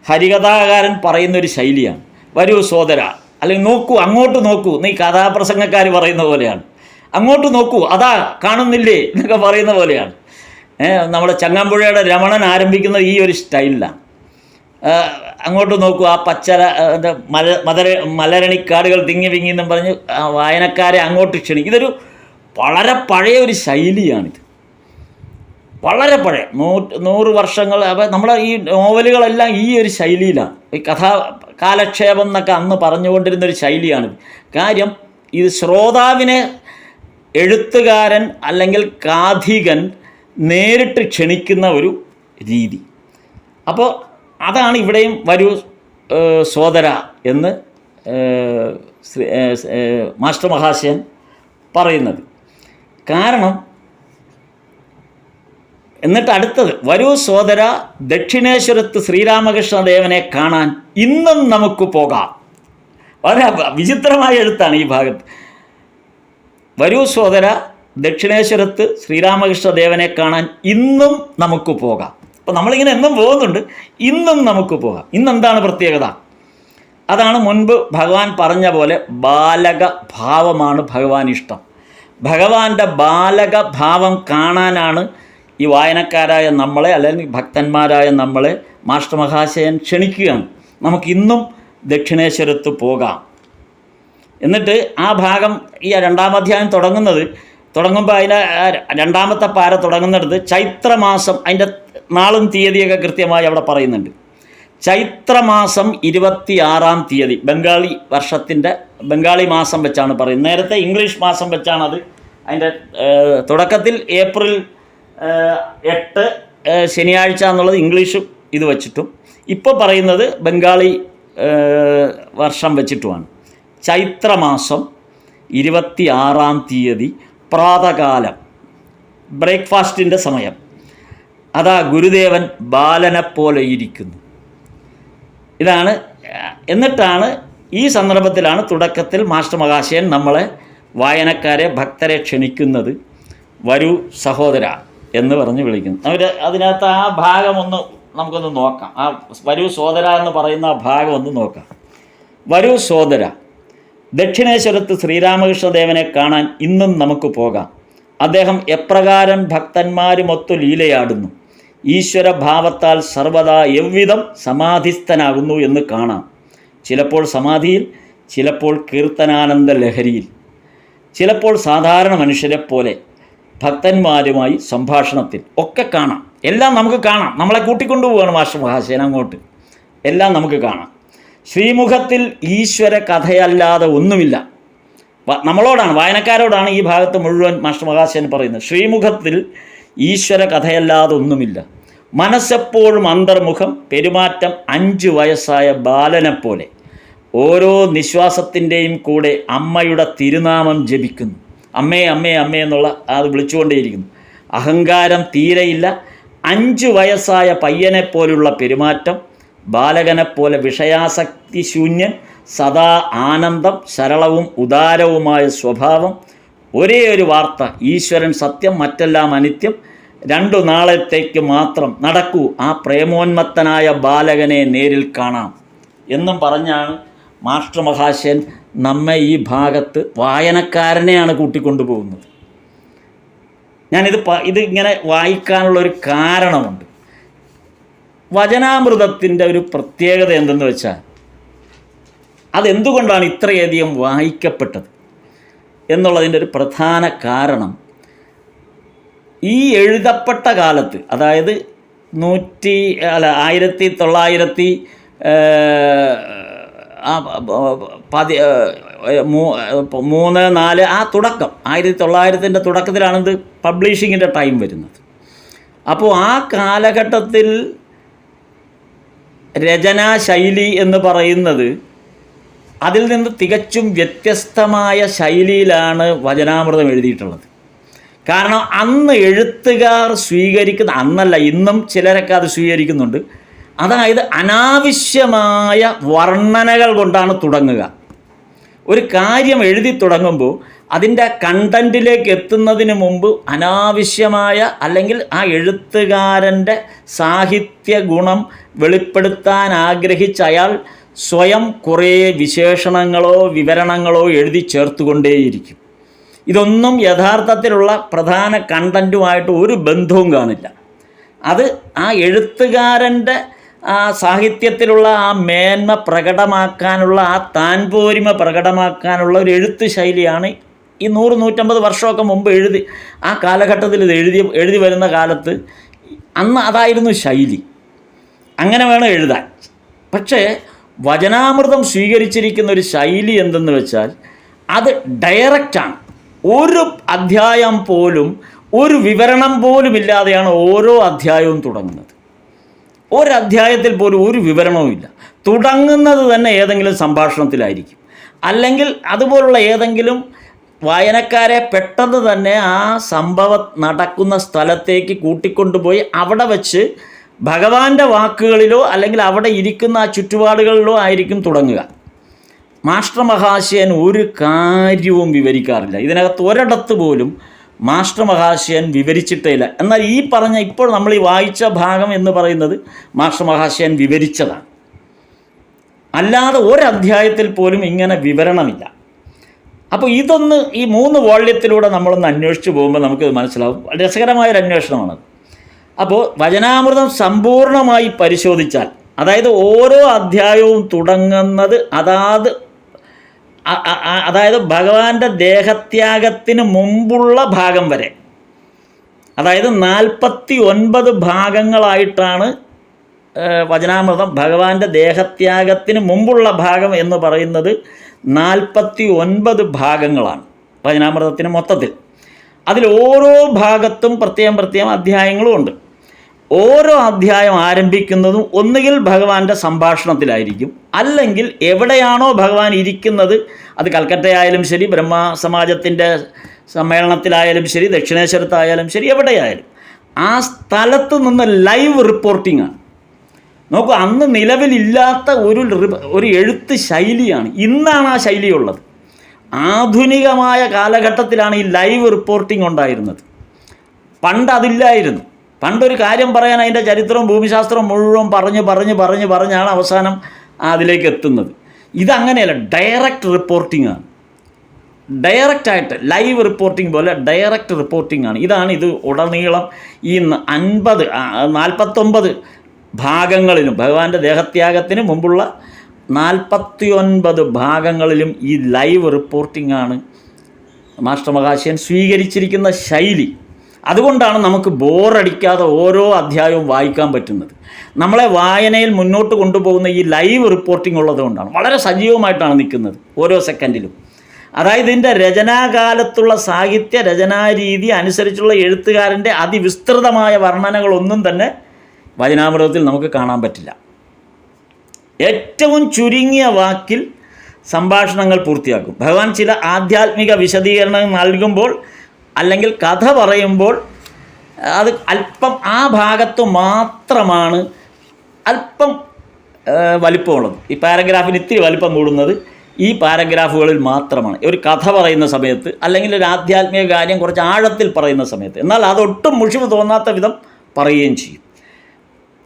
ഹരികഥാകാരൻ പറയുന്നൊരു ശൈലിയാണ്. വരൂ സോദര, അല്ലെങ്കിൽ നോക്കൂ, അങ്ങോട്ട് നോക്കൂ, നീ കഥാപ്രസംഗക്കാർ പറയുന്ന പോലെയാണ്. അങ്ങോട്ട് നോക്കൂ, അതാ കാണുന്നില്ലേ എന്നൊക്കെ പറയുന്ന പോലെയാണ്. നമ്മുടെ ചങ്ങമ്പുഴയുടെ രമണൻ ആരംഭിക്കുന്നത് ഈ ഒരു സ്റ്റൈലിലാണ്. അങ്ങോട്ട് നോക്കൂ, ആ മലരണിക്കാടുകൾ തിങ്ങി വിങ്ങി എന്നും പറഞ്ഞ് വായനക്കാരെ അങ്ങോട്ട് ക്ഷണിക്കും. ഇതൊരു വളരെ പഴയ ഒരു ശൈലിയാണിത്. വളരെ പഴയ 100 വർഷങ്ങൾ. അപ്പോൾ നമ്മുടെ ഈ നോവലുകളെല്ലാം ഈ ഒരു ശൈലിയിലാണ്. ഈ കാലക്ഷേപം എന്നൊക്കെ അന്ന് പറഞ്ഞുകൊണ്ടിരുന്നൊരു ശൈലിയാണിത്. കാര്യം ഇത് ശ്രോതാവിനെ എഴുത്തുകാരൻ അല്ലെങ്കിൽ കാഥികൻ നേരിട്ട് ക്ഷണിക്കുന്ന ഒരു രീതി. അപ്പോൾ അതാണ് ഇവിടെയും വരൂ സോദര എന്ന് മാസ്റ്റർ മഹാശയൻ പറയുന്നത്. കാരണം എന്നിട്ട് അടുത്തത്, വരൂ സോദര, ദക്ഷിണേശ്വരത്ത് ശ്രീരാമകൃഷ്ണദേവനെ കാണാൻ ഇന്നും നമുക്ക് പോകാം. വളരെ വിചിത്രമായ എഴുത്താണ് ഈ ഭാഗത്ത്. വരൂ സോദര, ദക്ഷിണേശ്വരത്ത് ശ്രീരാമകൃഷ്ണദേവനെ കാണാൻ ഇന്നും നമുക്ക് പോകാം. അപ്പോൾ നമ്മളിങ്ങനെ എന്നും പോകുന്നുണ്ട്, ഇന്നും നമുക്ക് പോകാം. ഇന്നെന്താണ് പ്രത്യേകത? അതാണ് മുൻപ് ഭഗവാൻ പറഞ്ഞ പോലെ ബാലക ഭാവമാണ് ഭഗവാൻ ഇഷ്ടം. ഭഗവാന്റെ ബാലക ഭാവം കാണാനാണ് ഈ വായനക്കാരായ നമ്മളെ, അല്ലെങ്കിൽ ഭക്തന്മാരായ നമ്മളെ മാസ്റ്റർ മഹാശയൻ ക്ഷണിക്കുകയാണ്. നമുക്കിന്നും ദക്ഷിണേശ്വരത്ത് പോകാം. എന്നിട്ട് ആ ഭാഗം ഈ 2-ാം അധ്യായം തുടങ്ങുമ്പോൾ അതിൻ്റെ 2-ാമത്തെ പാര തുടങ്ങുന്നിടത്ത് ചൈത്രമാസം, അതിൻ്റെ നാളും തീയതിയൊക്കെ കൃത്യമായി അവിടെ പറയുന്നുണ്ട്. ചൈത്രമാസം 26-ാം തീയതി, ബംഗാളി മാസം വെച്ചാണ് പറയുന്നത്. നേരത്തെ ഇംഗ്ലീഷ് മാസം വെച്ചാണ് അത്. അതിൻ്റെ തുടക്കത്തിൽ ഏപ്രിൽ 8 ശനിയാഴ്ച എന്നുള്ളത് ഇംഗ്ലീഷും ഇത് വച്ചിട്ടും, ഇപ്പോൾ പറയുന്നത് ബംഗാളി വർഷം വെച്ചിട്ടുമാണ്. ചൈത്രമാസം 26-ാം തീയതി പ്രാതകാലം ബ്രേക്ക്ഫാസ്റ്റിൻ്റെ സമയം. അതാ ഗുരുദേവൻ ബാലനെപ്പോലെ ഇരിക്കുന്നു. ഇതാണ്. എന്നിട്ടാണ് ഈ സന്ദർഭത്തിലാണ് തുടക്കത്തിൽ മാസ്റ്റർ മഹാശയൻ നമ്മളെ വായനക്കാരെ, ഭക്തരെ ക്ഷണിക്കുന്നത്. വരൂ സഹോദര എന്ന് പറഞ്ഞ് വിളിക്കുന്നു. അതിനകത്ത് ആ ഭാഗം നമുക്കൊന്ന് നോക്കാം. ആ വരൂ സോദര എന്ന് പറയുന്ന ആ ഭാഗം ഒന്ന് നോക്കാം. വരൂ സോദര, ദക്ഷിണേശ്വരത്ത് ശ്രീരാമകൃഷ്ണദേവനെ കാണാൻ ഇന്നും നമുക്ക് പോകാം. അദ്ദേഹം എപ്രകാരം ഭക്തന്മാരുമൊത്തു ലീലയാടുന്നു, ഈശ്വരഭാവത്താൽ സർവദാ എவ்விധം സമാധിസ്ഥനാകുന്നു എന്ന് കാണാം. ചിലപ്പോൾ സമാധിയിൽ, ചിലപ്പോൾ കീർത്തനാനന്ദ ലഹരിയിൽ, ചിലപ്പോൾ സാധാരണ മനുഷ്യരെപ്പോലെ ഭക്തന്മാരുമായി സംഭാഷണത്തിൽ ഒക്കെ കാണാം. എല്ലാം നമുക്ക് കാണാം. നമ്മളെ കൂട്ടിക്കൊണ്ടുപോവുകയാണ് മാസ്റ്റർ മഹാശയൻ അങ്ങോട്ട്. എല്ലാം നമുക്ക് കാണാം. ശ്രീമുഖത്തിൽ ഈശ്വര കഥയല്ലാതെ ഒന്നുമില്ല. നമ്മളോടാണ്, വായനക്കാരോടാണ് ഈ ഭാഗത്ത് മുഴുവൻ മാസ്റ്റർ മഹാശയൻ പറയുന്നത്. ശ്രീമുഖത്തിൽ ഈശ്വര കഥയല്ലാതെ ഒന്നുമില്ല. മനസ്സെപ്പോഴും അന്തർമുഖം, പെരുമാറ്റം 5 വയസ്സായ ബാലനെപ്പോലെ. ഓരോ നിശ്വാസത്തിൻ്റെയും കൂടെ അമ്മയുടെ തിരുനാമം ജപിക്കുന്നു. അമ്മേ അമ്മേ അമ്മേ എന്നുള്ള അത് വിളിച്ചുകൊണ്ടേയിരിക്കുന്നു. അഹങ്കാരം തീരെയില്ല. 5 വയസ്സായ പയ്യനെപ്പോലുള്ള പെരുമാറ്റം, ബാലകനെപ്പോലെ വിഷയാസക്തി ശൂന്യൻ, സദാ ആനന്ദം, സരളവും ഉദാരവുമായ സ്വഭാവം. ഒരേ ഒരു വാർത്ത, ഈശ്വരൻ സത്യം, മറ്റെല്ലാം അനിത്യം, 2 നാളത്തേക്ക് മാത്രം നടക്കൂ, ആ പ്രേമോന്മത്തനായ ബാലകനെ നേരിൽ കാണാം എന്നും പറഞ്ഞാണ് മാസ്റ്റർ മഹാശയൻ നമ്മെ ഈ ഭാഗത്ത് വായനക്കാരനെയാണ് കൂട്ടിക്കൊണ്ടുപോകുന്നത്. ഇത് ഇങ്ങനെ വായിക്കാനുള്ളൊരു കാരണമുണ്ട്. വചനാമൃതത്തിൻ്റെ ഒരു പ്രത്യേകത എന്തെന്ന് വെച്ചാൽ, അതെന്തുകൊണ്ടാണ് ഇത്രയധികം വായിക്കപ്പെട്ടത് എന്നുള്ളതിൻ്റെ ഒരു പ്രധാന കാരണം, ഈ എഴുതപ്പെട്ട കാലത്ത്, അതായത് 1903-4 ആ തുടക്കം, 1900-ൻ്റെ തുടക്കത്തിലാണിത് പബ്ലിഷിങ്ങിൻ്റെ ടൈം വരുന്നത്. അപ്പോൾ ആ കാലഘട്ടത്തിൽ രചനാശൈലി എന്ന് പറയുന്നത് അതിൽ നിന്ന് തികച്ചും വ്യത്യസ്തമായ ശൈലിയിലാണ് വചനാമൃതം എഴുതിയിട്ടുള്ളത്. കാരണം അന്ന് എഴുത്തുകാർ സ്വീകരിക്കുന്ന, അന്നല്ല ഇന്നും ചിലരൊക്കെ അത് സ്വീകരിക്കുന്നുണ്ട്, അതായത് അനാവശ്യമായ വർണ്ണനകൾ കൊണ്ടാണ് തുടങ്ങുക. ഒരു കാര്യം എഴുതി തുടങ്ങുമ്പോൾ അതിൻ്റെ കണ്ടൻറ്റിലേക്ക് എത്തുന്നതിന് മുമ്പ് അനാവശ്യമായ, അല്ലെങ്കിൽ ആ എഴുത്തുകാരൻ്റെ സാഹിത്യ ഗുണം വെളിപ്പെടുത്താൻ ആഗ്രഹിച്ച അയാൾ സ്വയം കുറേ വിശേഷണങ്ങളോ വിവരണങ്ങളോ എഴുതി ചേർത്തുകൊണ്ടേയിരിക്കും. ഇതൊന്നും യഥാർത്ഥത്തിലുള്ള പ്രധാന കണ്ടൻറ്റുമായിട്ട് ഒരു ബന്ധവും കാണില്ല. അത് ആ എഴുത്തുകാരൻ്റെ ആ സാഹിത്യത്തിലുള്ള ആ മേന്മ പ്രകടമാക്കാനുള്ള, ആ താൻപോരിമ പ്രകടമാക്കാനുള്ള ഒരു എഴുത്ത് ശൈലിയാണ് ഈ 100-150 വർഷമൊക്കെ മുമ്പ് ആ കാലഘട്ടത്തിൽ ഇത് എഴുതി വരുന്ന കാലത്ത് അന്ന് അതായിരുന്നു ശൈലി. അങ്ങനെ വേണം എഴുതാൻ. പക്ഷേ വചനാമൃതം സ്വീകരിച്ചിരിക്കുന്ന ഒരു ശൈലി എന്തെന്ന് വെച്ചാൽ, അത് ഡയറക്റ്റാണ്. ഒരു അധ്യായം പോലും, ഒരു വിവരണം പോലും ഇല്ലാതെയാണ് ഓരോ അധ്യായവും തുടങ്ങുന്നത്. ഒരധ്യായത്തിൽ പോലും ഒരു വിവരണവുമില്ല. തുടങ്ങുന്നത് തന്നെ ഏതെങ്കിലും സംഭാഷണത്തിലായിരിക്കും, അല്ലെങ്കിൽ അതുപോലുള്ള ഏതെങ്കിലും വായനക്കാരെ പെട്ടെന്ന് തന്നെ ആ സംഭവം നടക്കുന്ന സ്ഥലത്തേക്ക് കൂട്ടിക്കൊണ്ടുപോയി അവിടെ വച്ച് ഭഗവാന്റെ വാക്കുകളിലോ അല്ലെങ്കിൽ അവിടെ ഇരിക്കുന്ന ആ ചുറ്റുപാടുകളിലോ ആയിരിക്കും തുടങ്ങുക. മാസ്റ്റർ മഹാശയൻ ഒരു കാര്യവും വിവരിക്കാറില്ല. ഇതിനകത്ത് ഒരിടത്ത് പോലും മാസ്റ്റർ മഹാശയൻ വിവരിച്ചിട്ടേ ഇല്ല. എന്നാൽ ഈ പറഞ്ഞ ഇപ്പോൾ നമ്മൾ ഈ വായിച്ച ഭാഗം എന്ന് പറയുന്നത് മാസ്റ്റർ മഹാശയൻ വിവരിച്ചതാണ്. അല്ലാതെ ഒരധ്യായത്തിൽ പോലും ഇങ്ങനെ വിവരണമില്ല. അപ്പോൾ ഇതൊന്ന് ഈ 3 വോള്യത്തിലൂടെ നമ്മളൊന്ന് അന്വേഷിച്ച് പോകുമ്പോൾ നമുക്കിത് മനസ്സിലാവും. രസകരമായൊരു അന്വേഷണമാണത്. അപ്പോൾ വചനാമൃതം സമ്പൂർണ്ണമായി പരിശോധിച്ചാൽ, അതായത് ഓരോ അധ്യായവും തുടങ്ങുന്നത് അതായത് ഭഗവാന്റെ ദേഹത്യാഗത്തിന് മുമ്പുള്ള ഭാഗം വരെ, അതായത് 49 ഭാഗങ്ങളായിട്ടാണ് വചനാമൃതം. ഭഗവാന്റെ ദേഹത്യാഗത്തിന് മുമ്പുള്ള ഭാഗം എന്ന് പറയുന്നത് 49 ഭാഗങ്ങളാണ് വചനാമൃതത്തിന് മൊത്തത്തിൽ. അതിൽ ഓരോ ഭാഗത്തും പ്രത്യേകം അധ്യായങ്ങളും ഉണ്ട്. ഓരോ അധ്യായം ആരംഭിക്കുന്നതും ഒന്നുകിൽ ഭഗവാന്റെ സംഭാഷണത്തിലായിരിക്കും, അല്ലെങ്കിൽ എവിടെയാണോ ഭഗവാൻ ഇരിക്കുന്നത്, അത് കൽക്കട്ടയായാലും ശരി, ബ്രഹ്മ സമാജത്തിൻ്റെ സമ്മേളനത്തിലായാലും ശരി, ദക്ഷിണേശ്വരത്തായാലും ശരി, എവിടെയായാലും ആ സ്ഥലത്ത് നിന്ന് ലൈവ് റിപ്പോർട്ടിംഗാണ്. നോക്കൂ, അന്ന് നിലവിലില്ലാത്ത ഒരു എഴുത്ത് ശൈലിയാണ്. ഇന്നാണ് ആ ശൈലിയുള്ളത്. ആധുനികമായ കാലഘട്ടത്തിലാണ് ഈ ലൈവ് റിപ്പോർട്ടിംഗ് ഉണ്ടായിരുന്നത്. പണ്ട് അതില്ലായിരുന്നു. പണ്ടൊരു കാര്യം പറയാൻ അതിൻ്റെ ചരിത്രവും ഭൂമിശാസ്ത്രവും മുഴുവൻ പറഞ്ഞാണ് അവസാനം അതിലേക്ക് എത്തുന്നത്. ഇതങ്ങനെയല്ല, ഡയറക്റ്റ് റിപ്പോർട്ടിംഗ് ആണ്. ഡയറക്റ്റായിട്ട് ലൈവ് റിപ്പോർട്ടിംഗ് പോലെ ഡയറക്റ്റ് റിപ്പോർട്ടിംഗ് ആണ്. ഇത് ഉടനീളം ഈ 49 ഭാഗങ്ങളിലും, ഭഗവാന്റെ ദേഹത്യാഗത്തിന് മുമ്പുള്ള 49 ഭാഗങ്ങളിലും ഈ ലൈവ് റിപ്പോർട്ടിംഗ് ആണ് മാസ്റ്റർ മഹാശയൻ സ്വീകരിച്ചിരിക്കുന്ന ശൈലി. അതുകൊണ്ടാണ് നമുക്ക് ബോറടിക്കാതെ ഓരോ അധ്യായവും വായിക്കാൻ പറ്റുന്നത്. നമ്മളെ വായനയിൽ മുന്നോട്ട് കൊണ്ടുപോകുന്ന ഈ ലൈവ് റിപ്പോർട്ടിംഗ് ഉള്ളതുകൊണ്ടാണ്. വളരെ സജീവമായിട്ടാണ് നിൽക്കുന്നത് ഓരോ സെക്കൻഡിലും. അതായത് ഇതിൻ്റെ രചനാകാലത്തുള്ള സാഹിത്യ രചനാരീതി അനുസരിച്ചുള്ള എഴുത്തുകാരൻ്റെ അതിവിസ്തൃതമായ വർണ്ണനകളൊന്നും തന്നെ വചനാമൃതത്തിൽ നമുക്ക് കാണാൻ പറ്റില്ല. ഏറ്റവും ചുരുങ്ങിയ വാക്കിൽ സംഭാഷണങ്ങൾ പൂർത്തിയാക്കും. ഭഗവാൻ ചില ആധ്യാത്മിക വിശദീകരണങ്ങൾ നൽകുമ്പോൾ അല്ലെങ്കിൽ കഥ പറയുമ്പോൾ അത് അല്പം ആ ഭാഗത്ത് മാത്രമാണ് അല്പം വലിപ്പമുള്ളത്. ഈ പാരഗ്രാഫിന് ഇത്തിരി വലിപ്പം കൂടുന്നത് ഈ പാരഗ്രാഫുകളിൽ മാത്രമാണ്. ഒരു കഥ പറയുന്ന സമയത്ത് അല്ലെങ്കിൽ ഒരു ആധ്യാത്മിക കാര്യം കുറച്ച് ആഴത്തിൽ പറയുന്ന സമയത്ത്. എന്നാൽ അതൊട്ടും മുഷിവ് തോന്നാത്ത വിധം പറയുകയും ചെയ്യും.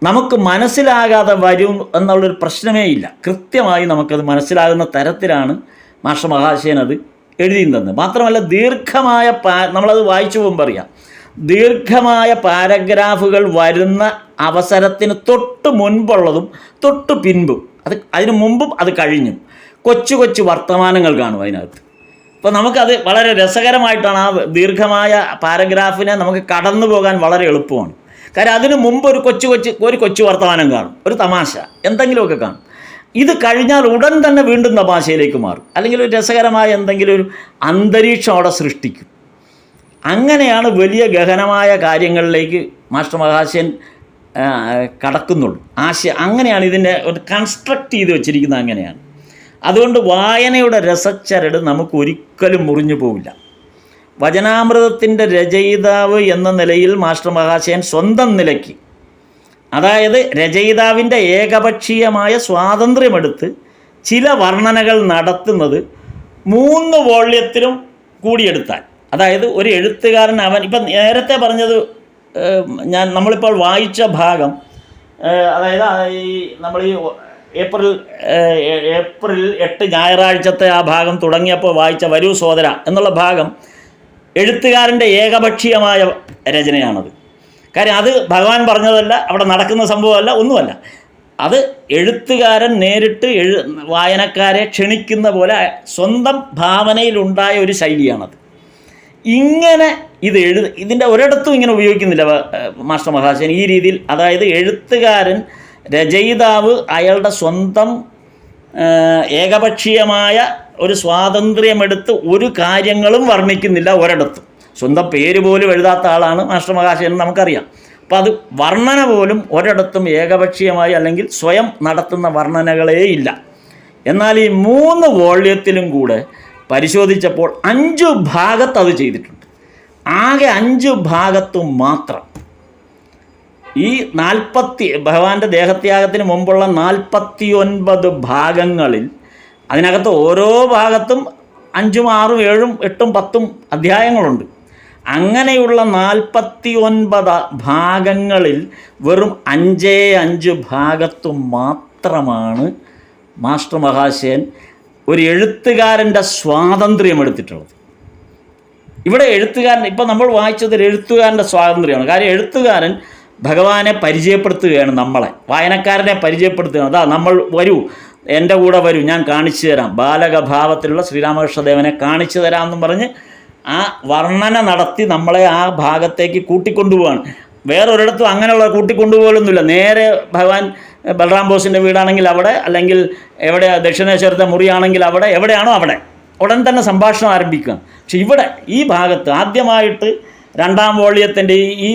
നമുക്ക് മനസ്സിലാകാതെ വരും എന്നുള്ളൊരു പ്രശ്നമേ ഇല്ല. കൃത്യമായി നമുക്കത് മനസ്സിലാകുന്ന തരത്തിലാണ് മാസ്റ്റർ മഹാശയൻ അത് എഴുതിയിരുന്നത്. മാത്രമല്ല ദീർഘമായ നമ്മളത് വായിച്ചു പോകുമ്പോൾ അറിയാം, ദീർഘമായ പാരഗ്രാഫുകൾ വരുന്ന അവസരത്തിന് തൊട്ട് മുൻപുള്ളതും തൊട്ട് പിൻപും, അതിന് മുമ്പും അത് കഴിഞ്ഞും കൊച്ചു വർത്തമാനങ്ങൾ കാണും അതിനകത്ത്. അപ്പോൾ നമുക്കത് വളരെ രസകരമായിട്ടാണ് ആ ദീർഘമായ പാരഗ്രാഫിനെ നമുക്ക് കടന്നു പോകാൻ വളരെ എളുപ്പമാണ്. കാര്യം അതിന് മുമ്പ് ഒരു കൊച്ചു വർത്തമാനം കാണും, ഒരു തമാശ എന്തെങ്കിലുമൊക്കെ കാണും. ഇത് കഴിഞ്ഞാൽ ഉടൻ തന്നെ വീണ്ടും തമാശയിലേക്ക് മാറും, അല്ലെങ്കിൽ ഒരു രസകരമായ എന്തെങ്കിലും ഒരു അന്തരീക്ഷം അവിടെ സൃഷ്ടിക്കും. അങ്ങനെയാണ് വലിയ ഗഹനമായ കാര്യങ്ങളിലേക്ക് മാസ്റ്റർ മഹാശയൻ കടക്കുന്നുള്ളൂ. അങ്ങനെയാണ് ഇതിൻ്റെ ഒരു കൺസ്ട്രക്റ്റ് ചെയ്ത് വെച്ചിരിക്കുന്നത്. അങ്ങനെയാണ്. അതുകൊണ്ട് വായനയുടെ രസച്ചരട് നമുക്ക് ഒരിക്കലും മുറിഞ്ഞു പോവില്ല. വചനാമൃതത്തിൻ്റെ രചയിതാവ് എന്ന നിലയിൽ മാസ്റ്റർ മഹാശയൻ സ്വന്തം നിലയ്ക്ക്, അതായത് രചയിതാവിൻ്റെ ഏകപക്ഷീയമായ സ്വാതന്ത്ര്യമെടുത്ത് ചില വർണ്ണനകൾ നടത്തുന്നത് 3 വോള്യത്തിലും കൂടിയെടുത്താൽ, അതായത് ഒരു എഴുത്തുകാരൻ ഇപ്പം നേരത്തെ പറഞ്ഞത് നമ്മളിപ്പോൾ വായിച്ച ഭാഗം, അതായത് നമ്മൾ ഈ ഏപ്രിൽ 8 ഞായറാഴ്ചത്തെ ആ ഭാഗം തുടങ്ങിയപ്പോൾ വായിച്ച വരൂ സോദര എന്നുള്ള ഭാഗം എഴുത്തുകാരൻ്റെ ഏകപക്ഷീയമായ രചനയാണത്. കാര്യം അത് ഭഗവാൻ പറഞ്ഞതല്ല, അവിടെ നടക്കുന്ന സംഭവമല്ല, ഒന്നുമല്ല. അത് എഴുത്തുകാരൻ നേരിട്ട് വായനക്കാരെ ക്ഷണിക്കുന്ന പോലെ സ്വന്തം ഭാവനയിലുണ്ടായ ഒരു ശൈലിയാണത്. ഇങ്ങനെ ഇതിൻ്റെ ഒരിടത്തും ഇങ്ങനെ ഉപയോഗിക്കുന്നില്ല മാസ്റ്റർ മഹാശയൻ ഈ രീതിയിൽ. അതായത് എഴുത്തുകാരൻ, രചയിതാവ് അയാളുടെ സ്വന്തം ഏകപക്ഷീയമായ ഒരു സ്വാതന്ത്ര്യമെടുത്ത് ഒരു കാര്യങ്ങളും വർണ്ണിക്കുന്നില്ല ഒരിടത്തും. സ്വന്തം പേര് പോലും എഴുതാത്ത ആളാണ് മാസ്റ്റർ മഹാശയൻ, നമുക്കറിയാം. അപ്പോൾ അത് വർണ്ണന പോലും ഒരിടത്തും ഏകപക്ഷീയമായി അല്ലെങ്കിൽ സ്വയം നടത്തുന്ന വർണ്ണനകളേ ഇല്ല. എന്നാൽ ഈ 3 വോള്യത്തിലും കൂടെ പരിശോധിച്ചപ്പോൾ 5 ഭാഗത്ത് അത് ചെയ്തിട്ടുണ്ട്. ആകെ 5 ഭാഗത്തും മാത്രം ഈ ഭഗവാന്റെ ദേഹത്യാഗത്തിന് മുമ്പുള്ള 49 ഭാഗങ്ങളിൽ, അതിനകത്ത് ഓരോ ഭാഗത്തും 5ഉം 6ഉം 7ഉം 8ഉം 10ഉം അധ്യായങ്ങളുണ്ട്. അങ്ങനെയുള്ള 49 ഭാഗങ്ങളിൽ വെറും 5 ഭാഗത്തും മാത്രമാണ് മാസ്റ്റർ മഹാശയൻ ഒരു എഴുത്തുകാരൻ്റെ സ്വാതന്ത്ര്യം എടുത്തിട്ടുള്ളത്. ഇവിടെ ഇപ്പം നമ്മൾ വായിച്ചത് എഴുത്തുകാരൻ്റെ സ്വാതന്ത്ര്യമാണ്. കാര്യം എഴുത്തുകാരൻ ഭഗവാനെ പരിചയപ്പെടുത്തുകയാണ്, നമ്മളെ വായനക്കാരനെ പരിചയപ്പെടുത്തുകയാണ്. അതാ നമ്മൾ വരൂ, എൻ്റെ കൂടെ വരൂ, ഞാൻ കാണിച്ചു തരാം, ബാലകഭാവത്തിലുള്ള ശ്രീരാമകൃഷ്ണദേവനെ കാണിച്ചു തരാമെന്നും പറഞ്ഞ് ആ വർണ്ണന നടത്തി നമ്മളെ ആ ഭാഗത്തേക്ക് കൂട്ടിക്കൊണ്ടുപോവാണ്. വേറൊരിടത്തും അങ്ങനെയുള്ള കൂട്ടിക്കൊണ്ടുപോകലൊന്നുമില്ല. നേരെ ഭഗവാൻ ബലറാം ബോസിൻ്റെ വീടാണെങ്കിൽ അവിടെ, അല്ലെങ്കിൽ എവിടെ ദക്ഷിണേശ്വരത്തെ മുറിയാണെങ്കിൽ അവിടെ, എവിടെയാണോ അവിടെ ഉടൻ തന്നെ സംഭാഷണം ആരംഭിക്കുക. പക്ഷെ ഇവിടെ ഈ ഭാഗത്ത് ആദ്യമായിട്ട് 2ാം വോള്യത്തിൻ്റെ ഈ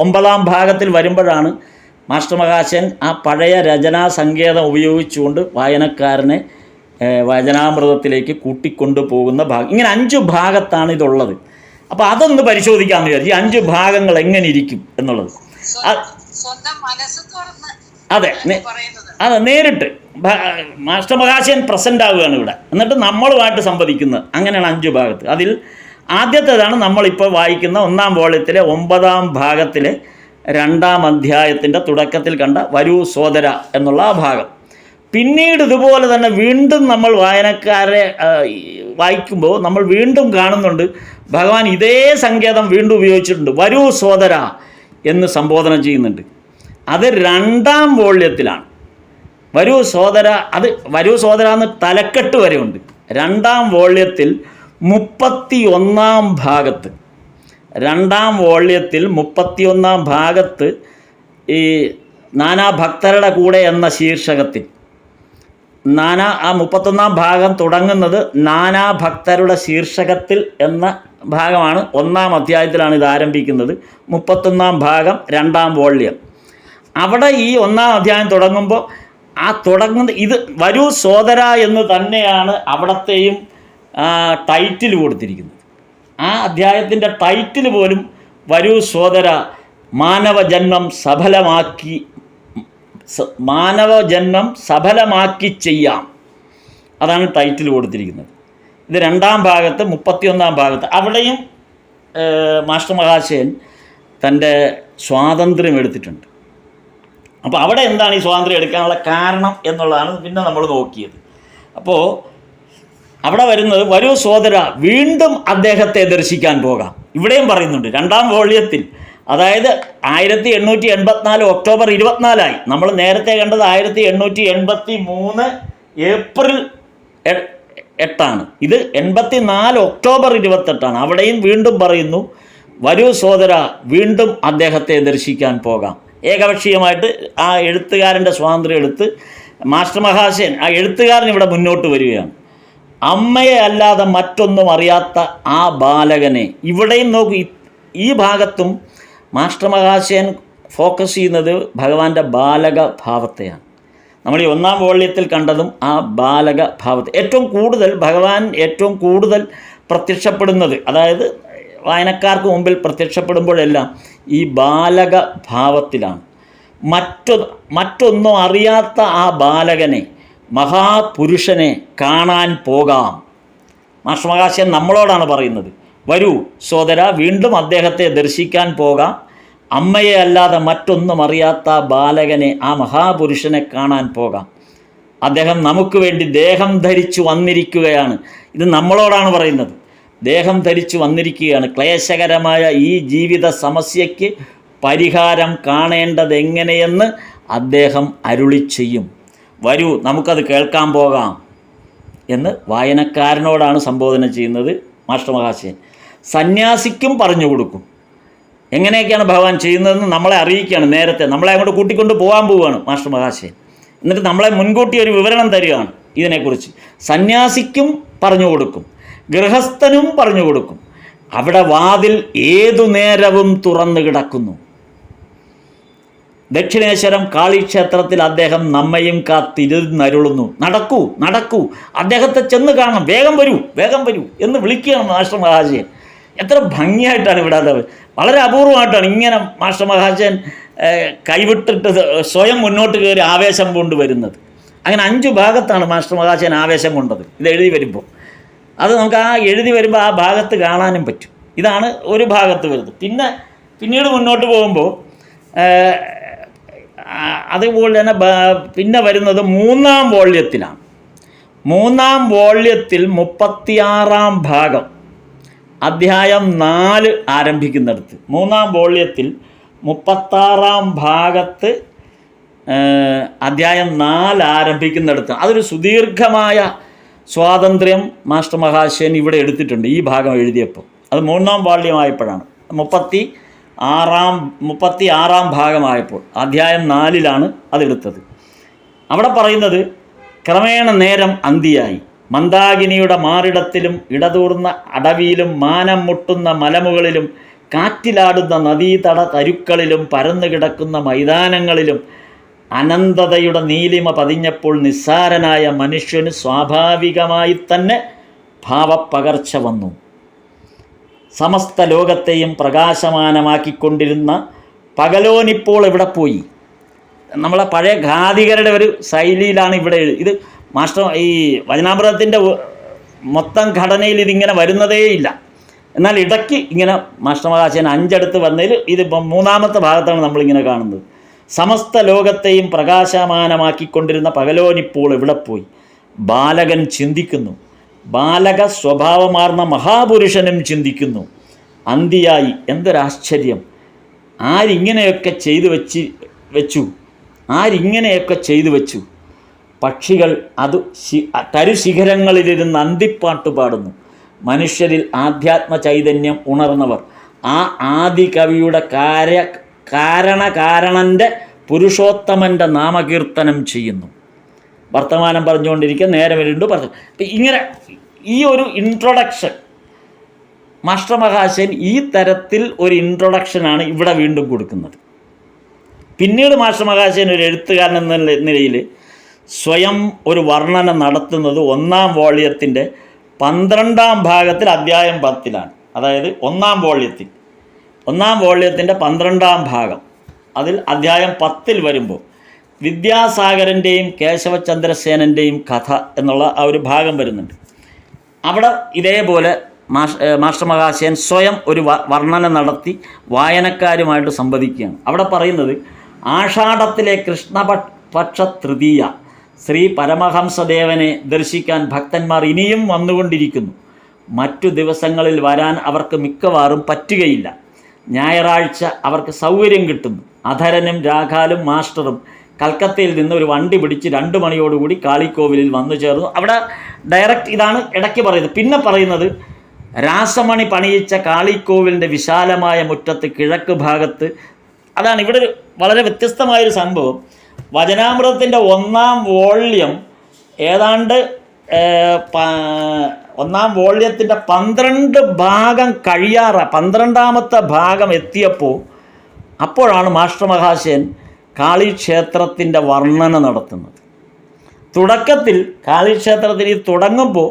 9ാം ഭാഗത്തിൽ വരുമ്പോഴാണ് മാസ്റ്റർ മഹാശൻ ആ പഴയ രചനാ സങ്കേതം ഉപയോഗിച്ചുകൊണ്ട് വായനക്കാരനെ വചനാമൃതത്തിലേക്ക് കൂട്ടിക്കൊണ്ടു പോകുന്ന ഭാഗം. ഇങ്ങനെ 5 ഭാഗത്താണ് ഇതുള്ളത്. അപ്പോൾ അതൊന്ന് പരിശോധിക്കാമെന്ന് വിചാരിച്ചു. ഈ 5 ഭാഗങ്ങൾ എങ്ങനെ ഇരിക്കും എന്നുള്ളത്. അതെ അതെ, നേരിട്ട് മാസ്റ്റർ മഹാശയൻ പ്രസൻ്റ് ആവുകയാണ് ഇവിടെ, എന്നിട്ട് നമ്മളുമായിട്ട് സംവദിക്കുന്നത്. അങ്ങനെയാണ് 5 ഭാഗത്ത്. അതിൽ ആദ്യത്തേതാണ് നമ്മളിപ്പോൾ വായിക്കുന്ന 1-ാം വോള്യത്തിലെ 9-ാം ഭാഗത്തിലെ 2-ാം അധ്യായത്തിൻ്റെ തുടക്കത്തിൽ കണ്ട വരൂ സോദര എന്നുള്ള ആ ഭാഗം. പിന്നീട് ഇതുപോലെ തന്നെ വീണ്ടും നമ്മൾ വായനക്കാരെ വായിക്കുമ്പോൾ നമ്മൾ വീണ്ടും കാണുന്നുണ്ട് ഭഗവാൻ ഇതേ സങ്കേതം വീണ്ടും ഉപയോഗിച്ചിട്ടുണ്ട്. വരൂ സോദര എന്ന് സംബോധന ചെയ്യുന്നുണ്ട്. അത് 2-ാം വോള്യത്തിലാണ്. വരൂ സോദര, അത് വരൂ സോദര എന്ന് തലക്കെട്ട് വരെ ഉണ്ട്. 2-ാം വോള്യത്തിൽ 31-ാം ഭാഗത്ത്, 2-ാം വോള്യത്തിൽ 31-ാം ഭാഗത്ത് ഈ നാനാ ഭക്തരുടെ കൂടെ എന്ന ശീർഷകത്തിൽ ആ 31-ാം ഭാഗം തുടങ്ങുന്നത് നാനാ ഭക്തരുടെ ശീർഷകത്തിൽ എന്ന ഭാഗമാണ്. 1-ാം അധ്യായത്തിലാണ് ഇത് ആരംഭിക്കുന്നത്. 31-ാം ഭാഗം 2-ാം വോള്യം. അവിടെ ഈ 1-ാം അധ്യായം തുടങ്ങുമ്പോൾ ആ തുടങ്ങുന്ന ഇത് വരൂ സോദര എന്ന് തന്നെയാണ് അവിടത്തെയും ടൈറ്റിൽ കൊടുത്തിരിക്കുന്നത്. ആ അധ്യായത്തിൻ്റെ ടൈറ്റിൽ പോലും വരൂ സോദര മാനവജന്മം സഫലമാക്കി ചെയ്യാം, അതാണ് ടൈറ്റിൽ കൊടുത്തിരിക്കുന്നത്. ഇത് 2-ാം ഭാഗത്ത് 31-ാം ഭാഗത്ത് അവിടെയും മാസ്റ്റർ മഹാശയൻ തൻ്റെ സ്വാതന്ത്ര്യം എടുത്തിട്ടുണ്ട്. അപ്പോൾ അവിടെ എന്താണ് ഈ സ്വാതന്ത്ര്യം എടുക്കാനുള്ള കാരണം എന്നുള്ളതാണ് പിന്നെ നമ്മൾ നോക്കിയത്. അപ്പോൾ അവിടെ വരുന്നത് വരൂ സോദര വീണ്ടും അദ്ദേഹത്തെ ദർശിക്കാൻ പോകാം. ഇവിടെയും പറയുന്നുണ്ട് 2-ാം വോള്യത്തിൽ, അതായത് 1884 ഒക്ടോബർ 24 നമ്മൾ നേരത്തെ കണ്ടത് 1883 ഏപ്രിൽ 8 ഇത് 84 ഒക്ടോബർ 28. അവിടെയും വീണ്ടും പറയുന്നു വരൂ സോദര വീണ്ടും അദ്ദേഹത്തെ ദർശിക്കാൻ പോകാം. ഏകപക്ഷീയമായിട്ട് ആ എഴുത്തുകാരൻ്റെ സ്വാതന്ത്ര്യം എടുത്ത് മാസ്റ്റർ മഹാശയൻ, ആ എഴുത്തുകാരൻ ഇവിടെ മുന്നോട്ട് വരികയാണ്. അമ്മയെ അല്ലാതെ മറ്റൊന്നും അറിയാത്ത ആ ബാലകനെ, ഇവിടെയും നോക്കൂ, ഈ ഭാഗത്തും മാസ്റ്റർ മഹാശയൻ ഫോക്കസ് ചെയ്യുന്നത് ഭഗവാന്റെ ബാലക ഭാവത്തെയാണ്. നമ്മൾ ഈ 1-ാം വോള്യത്തിൽ കണ്ടതും ആ ബാലക ഭാവത്തെ ഭഗവാൻ ഏറ്റവും കൂടുതൽ പ്രത്യക്ഷപ്പെടുന്നത്, അതായത് വായനക്കാർക്ക് മുമ്പിൽ പ്രത്യക്ഷപ്പെടുമ്പോഴെല്ലാം ഈ ബാലക ഭാവത്തിലാണ്. മറ്റൊന്നും അറിയാത്ത ആ ബാലകനെ, മഹാപുരുഷനെ കാണാൻ പോകാം. മാസ്റ്റർ മഹാശയൻ നമ്മളോടാണ് പറയുന്നത്, വരൂ സോദര വീണ്ടും അദ്ദേഹത്തെ ദർശിക്കാൻ പോകാം. അമ്മയെ അല്ലാതെ മറ്റൊന്നും അറിയാത്ത ബാലകനെ, ആ മഹാപുരുഷനെ കാണാൻ പോകാം. അദ്ദേഹം നമുക്ക് വേണ്ടി ദേഹം ധരിച്ചു വന്നിരിക്കുകയാണ്. ഇത് നമ്മളോടാണ് പറയുന്നത്. ദേഹം ധരിച്ചു വന്നിരിക്കുകയാണ്. ക്ലേശകരമായ ഈ ജീവിത സമസ്യയ്ക്ക് പരിഹാരം കാണേണ്ടതെങ്ങനെയെന്ന് അദ്ദേഹം അരുളി ചെയ്യും. വരൂ നമുക്കത് കേൾക്കാൻ പോകാം എന്ന് വായനക്കാരനോടാണ് സംബോധന ചെയ്യുന്നത് മാസ്റ്റർ മഹാശയൻ. സന്യാസിക്കും പറഞ്ഞു കൊടുക്കും. എങ്ങനെയൊക്കെയാണ് ഭഗവാൻ ചെയ്യുന്നതെന്ന് നമ്മളെ അറിയിക്കുകയാണ്. നേരത്തെ നമ്മളെ അങ്ങോട്ട് കൂട്ടിക്കൊണ്ട് പോകാൻ പോവുകയാണ് മാസ്റ്റർ മഹാശയൻ. എന്നിട്ട് നമ്മളെ മുൻകൂട്ടി ഒരു വിവരണം തരികയാണ് ഇതിനെക്കുറിച്ച്. സന്യാസിക്കും പറഞ്ഞു കൊടുക്കും, ഗൃഹസ്ഥനും പറഞ്ഞു കൊടുക്കും. അവിടെ വാതിൽ ഏതു നേരവും തുറന്നു കിടക്കുന്നു. ദക്ഷിണേശ്വരം കാളിക്ഷേത്രത്തിൽ അദ്ദേഹം നമ്മയും കാത്തിരുന്നരുളുന്നു. നടക്കൂ നടക്കൂ, അദ്ദേഹത്തെ ചെന്ന് കാണണം, വേഗം വരൂ എന്ന് വിളിക്കുകയാണ് മാസ്റ്റർ മഹാശയൻ. എത്ര ഭംഗിയായിട്ടാണ് ഇവിടെ അത്, വളരെ അപൂർവമായിട്ടാണ് ഇങ്ങനെ മാസ്റ്റർ മഹാശയൻ കൈവിട്ടിട്ട് സ്വയം മുന്നോട്ട് കയറി ആവേശം കൊണ്ടുവരുന്നത്. അങ്ങനെ 5 ഭാഗത്താണ് മാസ്റ്റർ മഹാശയൻ ആവേശം കൊണ്ടത്. ഇത് എഴുതി വരുമ്പോൾ അത് നമുക്ക് എഴുതി വരുമ്പോൾ ആ ഭാഗത്ത് കാണാനും പറ്റും. ഇതാണ് ഒരു ഭാഗത്ത് വരുന്നത്. പിന്നീട് മുന്നോട്ട് പോകുമ്പോൾ അതുപോലെ തന്നെ പിന്നെ വരുന്നത് 3-ാം വോള്യത്തിലാണ്. 3-ാം വോള്യത്തിൽ 36-ാം ഭാഗം, അധ്യായം 4 ആരംഭിക്കുന്നിടത്ത്, 3-ാം വോള്യത്തിൽ 36-ാം ഭാഗത്ത് അധ്യായം 4 ആരംഭിക്കുന്നിടത്ത് അതൊരു സുദീർഘമായ സ്വാതന്ത്ര്യം മാസ്റ്റർ മഹാശയൻ ഇവിടെ എടുത്തിട്ടുണ്ട്. ഈ ഭാഗം എഴുതിയപ്പോൾ അത് 3-ാം വോള്യമായപ്പോഴാണ്. 36-ാം ഭാഗമായപ്പോൾ അധ്യായം 4 അതെടുത്തത്. അവിടെ പറയുന്നത് ക്രമേണ നേരം അന്തിയായി. മന്ദാകിനിയുടെ മാറിടത്തിലും ഇടതൂർന്ന അടവിയിലും മാനം മുട്ടുന്ന മലമുകളിലും കാറ്റിലാടുന്ന നദീതട തരുക്കളിലും പരന്നു കിടക്കുന്ന മൈതാനങ്ങളിലും അനന്തതയുടെ നീലിമ പതിഞ്ഞപ്പോൾ നിസ്സാരനായ മനുഷ്യന് സ്വാഭാവികമായി തന്നെ ഭാവപ്പകർച്ച വന്നു. സമസ്ത ലോകത്തെയും പ്രകാശമാനമാക്കിക്കൊണ്ടിരുന്ന പകലോനിപ്പോൾ എവിടെ പോയി? നമ്മളെ പഴയ ഖാദികരുടെ ഒരു ശൈലിയിലാണ് ഇവിടെ ഇത്. മാസ്റ്റർ ഈ വചനാമൃതത്തിൻ്റെ മൊത്തം ഘടനയിൽ ഇതിങ്ങനെ വരുന്നതേയില്ല. എന്നാൽ ഇടയ്ക്ക് ഇങ്ങനെ മാസ്റ്റർ മഹാശയൻ 5 അടുത്ത് വന്നതിൽ ഇതിപ്പം 3-ാമത്തെ ഭാഗത്താണ് നമ്മളിങ്ങനെ കാണുന്നത്. സമസ്ത ലോകത്തെയും പ്രകാശമാനമാക്കിക്കൊണ്ടിരുന്ന പകലോനിപ്പോൾ എവിടെ പോയി? ബാലകൻ ചിന്തിക്കുന്നു. ബാലക സ്വഭാവമാർന്ന മഹാപുരുഷനും ചിന്തിക്കുന്നു. അന്തിയായി. എന്തൊരാശ്ചര്യം! ആരിങ്ങനെയൊക്കെ ചെയ്തു വെച്ചു? പക്ഷികൾ അത് തരുശിഖരങ്ങളിലിരുന്ന് അന്തിപ്പാട്ട് പാടുന്നു. മനുഷ്യരിൽ ആധ്യാത്മ ചൈതന്യം ഉണർന്നവർ ആ ആദി കവിയുടെ കാരണൻ്റെ പുരുഷോത്തമൻ്റെ നാമകീർത്തനം ചെയ്യുന്നു. വർത്തമാനം പറഞ്ഞുകൊണ്ടിരിക്കുക, നേരം വരുന്നുണ്ട് പറഞ്ഞു. അപ്പം ഇങ്ങനെ ഈ ഒരു ഇൻട്രൊഡക്ഷൻ മാസ്റ്റർ മഹാശയൻ ഈ തരത്തിൽ ഒരു ഇൻട്രൊഡക്ഷനാണ് ഇവിടെ വീണ്ടും കൊടുക്കുന്നത്. പിന്നീട് മാസ്റ്റർ മഹാശയൻ ഒരു എഴുത്തുകാരൻ എന്ന നിലയിൽ സ്വയം ഒരു വർണ്ണന നടത്തുന്നത് 1-ാം വോള്യത്തിൻ്റെ 12-ാം ഭാഗത്തിൽ അധ്യായം 10-ലാണ്. അതായത് 1-ാം വോള്യത്തിൻ്റെ 12-ാം ഭാഗം അതിൽ അധ്യായം 10-ൽ വരുമ്പോൾ വിദ്യാസാഗരൻ്റെയും കേശവചന്ദ്രസേനൻ്റെയും കഥ എന്നുള്ള ആ ഒരു ഭാഗം വരുന്നുണ്ട്. അവിടെ ഇതേപോലെ മാസ്റ്റർ മഹാശയൻ സ്വയം ഒരു വർണ്ണന നടത്തി വായനക്കാരുമായിട്ട് സംവദിക്കുകയാണ്. അവിടെ പറയുന്നത് ആഷാഢത്തിലെ കൃഷ്ണപക്ഷ തൃതീയ ശ്രീ പരമഹംസദേവനെ ദർശിക്കാൻ ഭക്തന്മാർ ഇനിയും വന്നുകൊണ്ടിരിക്കുന്നു. മറ്റു ദിവസങ്ങളിൽ വരാൻ അവർക്ക് മിക്കവാറും പറ്റുകയില്ല. ഞായറാഴ്ച അവർക്ക് സൗകര്യം കിട്ടുന്നു. അധരനും രാഘാലും മാസ്റ്ററും കൽക്കത്തയിൽ നിന്ന് ഒരു വണ്ടി പിടിച്ച് 2 മണിയോടുകൂടി കാളിക്കോവിലിൽ വന്നു ചേർന്നു. അവിടെ ഡയറക്റ്റ് ഇതാണ് ഇടയ്ക്ക് പറയുന്നത്. പിന്നെ പറയുന്നത് രാസമണി പണിയിച്ച കാളിക്കോവിലിൻ്റെ വിശാലമായ മുറ്റത്ത് കിഴക്ക് ഭാഗത്ത്, അതാണ് ഇവിടെ വളരെ വ്യത്യസ്തമായൊരു സംഭവം. വചനാമൃതത്തിൻ്റെ 1-ാം വോള്യം ഏതാണ്ട് 1-ാം വോള്യത്തിൻ്റെ 12 ഭാഗം കഴിയാറ് 12-ാമത്തെ ഭാഗം എത്തിയപ്പോൾ അപ്പോഴാണ് മാസ്റ്റർ മഹാശയൻ കാളിക്ഷേത്രത്തിൻ്റെ വർണ്ണന നടത്തുന്നത്. തുടക്കത്തിൽ കാളിക്ഷേത്രത്തിൽ തുടങ്ങുമ്പോൾ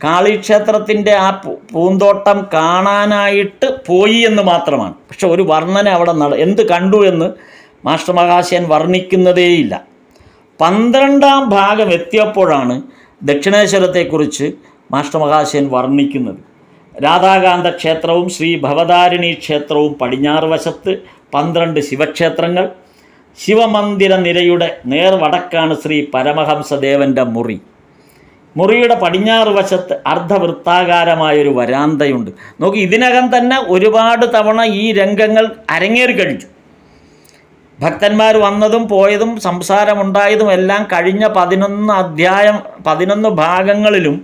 കാളിക്ഷേത്രത്തിൻ്റെ ആ പൂന്തോട്ടം കാണാനായിട്ട് പോയി എന്ന് മാത്രമാണ്. പക്ഷെ ഒരു വർണ്ണന അവിടെ എന്ത് കണ്ടു എന്ന് മാസ്റ്റർ മഹാശയൻ വർണ്ണിക്കുന്നതേയില്ല. 12-ാം ഭാഗം എത്തിയപ്പോഴാണ് ദക്ഷിണേശ്വരത്തെക്കുറിച്ച് മാസ്റ്റർ മഹാശയൻ വർണ്ണിക്കുന്നത്. രാധാകാന്ത ക്ഷേത്രവും ശ്രീ ഭവതാരിണി ക്ഷേത്രവും പടിഞ്ഞാറ് വശത്ത് 12 ശിവക്ഷേത്രങ്ങൾ. ശിവമന്ദിര നിരയുടെ നേർവടക്കാണ് ശ്രീ പരമഹംസദേവൻ്റെ മുറി. മുറിയുടെ പടിഞ്ഞാറ് വശത്ത് അർദ്ധവൃത്താകാരമായൊരു വരാന്തയുണ്ട്. നോക്കി, ഇതിനകം തന്നെ ഒരുപാട് തവണ ഈ രംഗങ്ങൾ അരങ്ങേറി കഴിഞ്ഞു. ഭക്തന്മാർ വന്നതും പോയതും സംസാരമുണ്ടായതും എല്ലാം കഴിഞ്ഞ 11 ഭാഗങ്ങളിലും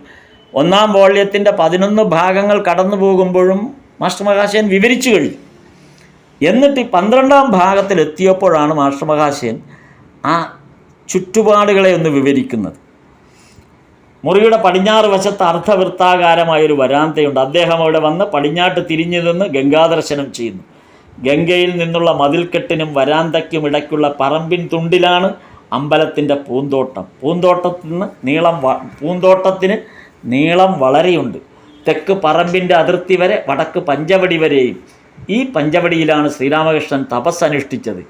1-ാം വോള്യത്തിൻ്റെ 11 ഭാഗങ്ങൾ കടന്നു പോകുമ്പോഴും മാസ്റ്റർ മഹാശയൻ വിവരിച്ചു കഴിഞ്ഞു. എന്നിട്ട് 12-ാം ഭാഗത്തിലെത്തിയപ്പോഴാണ് മാസ്റ്റർ മഹാശയൻ ആ ചുറ്റുപാടുകളെ ഒന്ന് വിവരിക്കുന്നത്. മുറിയുടെ പടിഞ്ഞാറ് വശത്ത് അർദ്ധവൃത്താകാരമായൊരു വരാന്തയുണ്ട്. അദ്ദേഹം അവിടെ വന്ന് പടിഞ്ഞാട്ട് തിരിഞ്ഞു നിന്ന് ഗംഗാദർശനം ചെയ്യുന്നു. ഗംഗയിൽ നിന്നുള്ള മതിൽക്കെട്ടിനും വരാന്തയ്ക്കും ഇടയ്ക്കുള്ള പറമ്പിൻ തുണ്ടിലാണ് അമ്പലത്തിൻ്റെ പൂന്തോട്ടം. പൂന്തോട്ടത്തിന് നീളം വളരെയുണ്ട്. തെക്ക് പറമ്പിൻ്റെ അതിർത്തി വരെ, വടക്ക് പഞ്ചവടി വരെയും. ഈ പഞ്ചവടിയിലാണ് ശ്രീരാമകൃഷ്ണൻ തപസ്സനുഷ്ഠിച്ചത്.